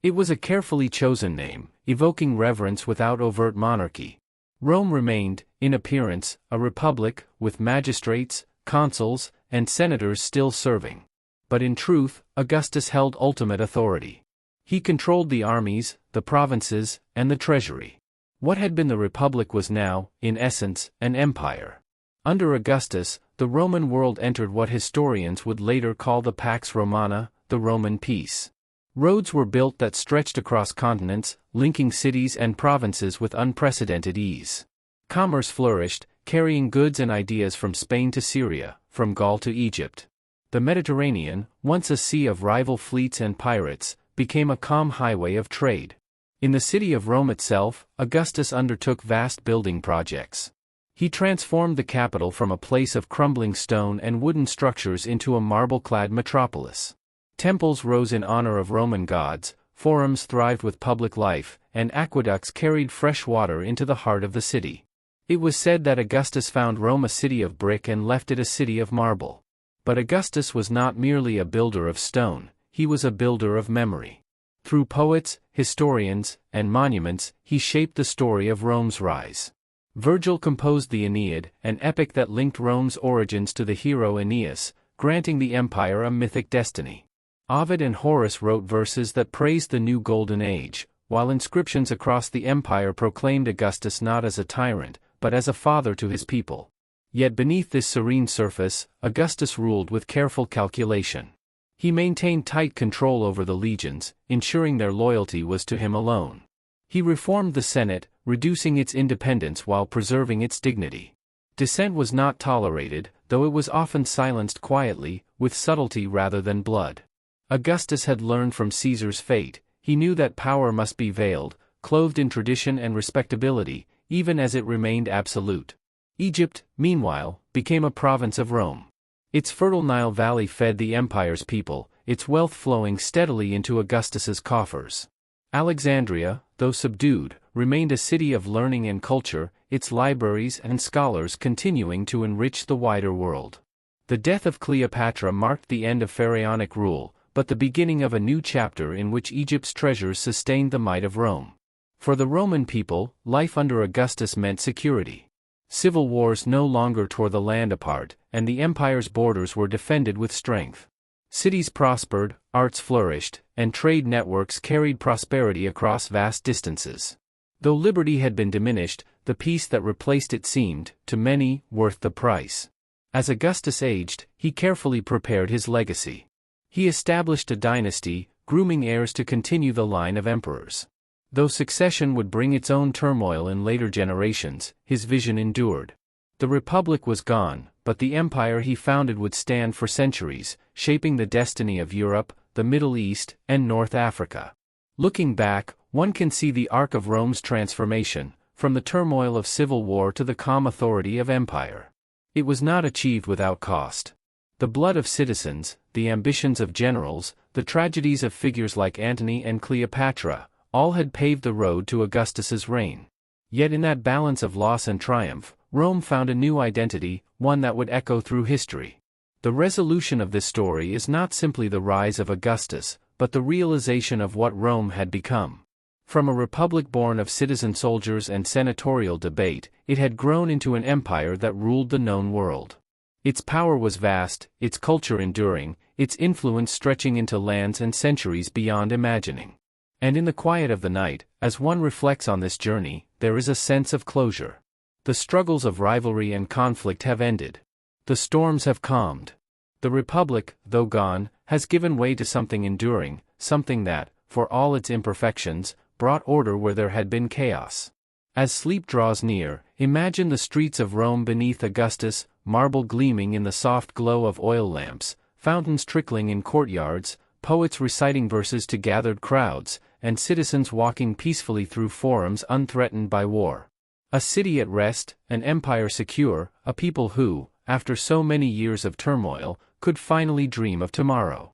It was a carefully chosen name, evoking reverence without overt monarchy. Rome remained, in appearance, a republic, with magistrates, consuls, and senators still serving. But in truth, Augustus held ultimate authority. He controlled the armies, the provinces, and the treasury. What had been the republic was now, in essence, an empire. Under Augustus, the Roman world entered what historians would later call the Pax Romana, the Roman peace. Roads were built that stretched across continents, linking cities and provinces with unprecedented ease. Commerce flourished, carrying goods and ideas from Spain to Syria, from Gaul to Egypt. The Mediterranean, once a sea of rival fleets and pirates, became a calm highway of trade. In the city of Rome itself, Augustus undertook vast building projects. He transformed the capital from a place of crumbling stone and wooden structures into a marble-clad metropolis. Temples rose in honor of Roman gods, forums thrived with public life, and aqueducts carried fresh water into the heart of the city. It was said that Augustus found Rome a city of brick and left it a city of marble. But Augustus was not merely a builder of stone, he was a builder of memory. Through poets, historians, and monuments, he shaped the story of Rome's rise. Virgil composed the Aeneid, an epic that linked Rome's origins to the hero Aeneas, granting the empire a mythic destiny. Ovid and Horace wrote verses that praised the new golden age, while inscriptions across the empire proclaimed Augustus not as a tyrant, but as a father to his people. Yet beneath this serene surface, Augustus ruled with careful calculation. He maintained tight control over the legions, ensuring their loyalty was to him alone. He reformed the Senate, reducing its independence while preserving its dignity. Dissent was not tolerated, though it was often silenced quietly, with subtlety rather than blood. Augustus had learned from Caesar's fate. He knew that power must be veiled, clothed in tradition and respectability, even as it remained absolute. Egypt, meanwhile, became a province of Rome. Its fertile Nile Valley fed the empire's people, its wealth flowing steadily into Augustus's coffers. Alexandria, though subdued, remained a city of learning and culture, its libraries and scholars continuing to enrich the wider world. The death of Cleopatra marked the end of pharaonic rule, but the beginning of a new chapter in which Egypt's treasures sustained the might of Rome. For the Roman people, life under Augustus meant security. Civil wars no longer tore the land apart, and the empire's borders were defended with strength. Cities prospered, arts flourished, and trade networks carried prosperity across vast distances. Though liberty had been diminished, the peace that replaced it seemed, to many, worth the price. As Augustus aged, he carefully prepared his legacy. He established a dynasty, grooming heirs to continue the line of emperors. Though succession would bring its own turmoil in later generations, his vision endured. The republic was gone, but the empire he founded would stand for centuries, shaping the destiny of Europe, the Middle East, and North Africa. Looking back, one can see the arc of Rome's transformation, from the turmoil of civil war to the calm authority of empire. It was not achieved without cost. The blood of citizens, the ambitions of generals, the tragedies of figures like Antony and Cleopatra, all had paved the road to Augustus's reign. Yet in that balance of loss and triumph, Rome found a new identity, one that would echo through history. The resolution of this story is not simply the rise of Augustus, but the realization of what Rome had become. From a republic born of citizen soldiers and senatorial debate, it had grown into an empire that ruled the known world. Its power was vast, its culture enduring, its influence stretching into lands and centuries beyond imagining. And in the quiet of the night, as one reflects on this journey, there is a sense of closure. The struggles of rivalry and conflict have ended. The storms have calmed. The republic, though gone, has given way to something enduring, something that, for all its imperfections, brought order where there had been chaos. As sleep draws near, imagine the streets of Rome beneath Augustus, marble gleaming in the soft glow of oil lamps, fountains trickling in courtyards, poets reciting verses to gathered crowds, and citizens walking peacefully through forums unthreatened by war. A city at rest, an empire secure, a people who, after so many years of turmoil, could finally dream of tomorrow.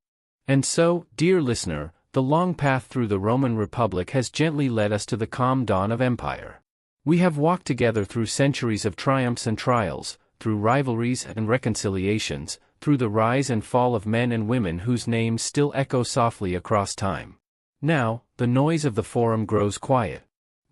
And so, dear listener, the long path through the Roman Republic has gently led us to the calm dawn of empire. We have walked together through centuries of triumphs and trials, through rivalries and reconciliations, through the rise and fall of men and women whose names still echo softly across time. Now, the noise of the forum grows quiet.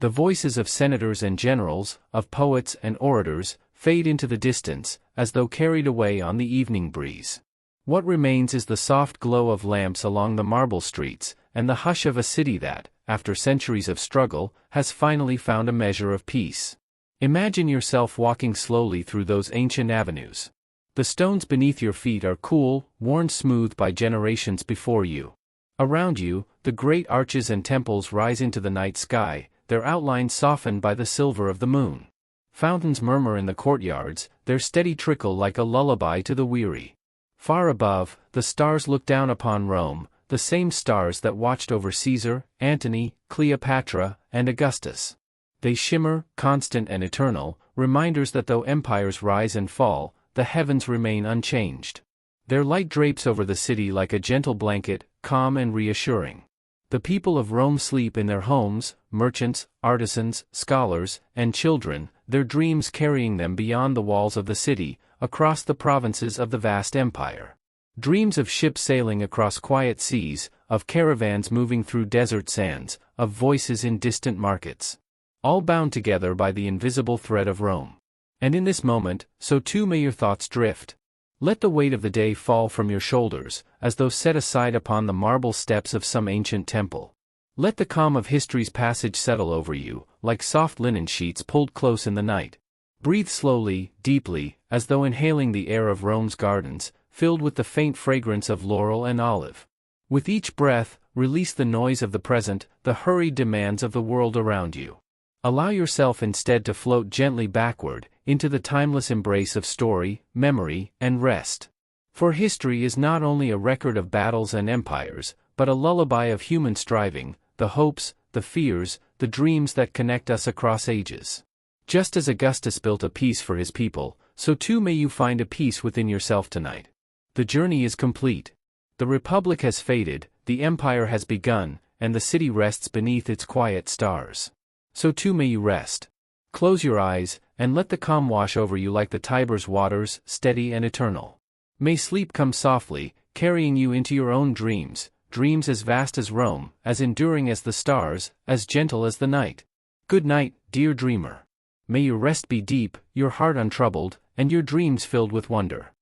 The voices of senators and generals, of poets and orators, fade into the distance, as though carried away on the evening breeze. What remains is the soft glow of lamps along the marble streets, and the hush of a city that, after centuries of struggle, has finally found a measure of peace. Imagine yourself walking slowly through those ancient avenues. The stones beneath your feet are cool, worn smooth by generations before you. Around you, the great arches and temples rise into the night sky, their outlines softened by the silver of the moon. Fountains murmur in the courtyards, their steady trickle like a lullaby to the weary. Far above, the stars look down upon Rome, the same stars that watched over Caesar, Antony, Cleopatra, and Augustus. They shimmer, constant and eternal, reminders that though empires rise and fall, the heavens remain unchanged. Their light drapes over the city like a gentle blanket, calm and reassuring. The people of Rome sleep in their homes, merchants, artisans, scholars, and children, their dreams carrying them beyond the walls of the city, across the provinces of the vast empire. Dreams of ships sailing across quiet seas, of caravans moving through desert sands, of voices in distant markets. All bound together by the invisible thread of Rome. And in this moment, so too may your thoughts drift. Let the weight of the day fall from your shoulders, as though set aside upon the marble steps of some ancient temple. Let the calm of history's passage settle over you, like soft linen sheets pulled close in the night. Breathe slowly, deeply, as though inhaling the air of Rome's gardens, filled with the faint fragrance of laurel and olive. With each breath, release the noise of the present, the hurried demands of the world around you. Allow yourself instead to float gently backward, into the timeless embrace of story, memory, and rest. For history is not only a record of battles and empires, but a lullaby of human striving, the hopes, the fears, the dreams that connect us across ages. Just as Augustus built a peace for his people, so too may you find a peace within yourself tonight. The journey is complete. The Republic has faded, the empire has begun, and the city rests beneath its quiet stars. So too may you rest. Close your eyes, and let the calm wash over you like the Tiber's waters, steady and eternal. May sleep come softly, carrying you into your own dreams, dreams as vast as Rome, as enduring as the stars, as gentle as the night. Good night, dear dreamer. May your rest be deep, your heart untroubled, and your dreams filled with wonder.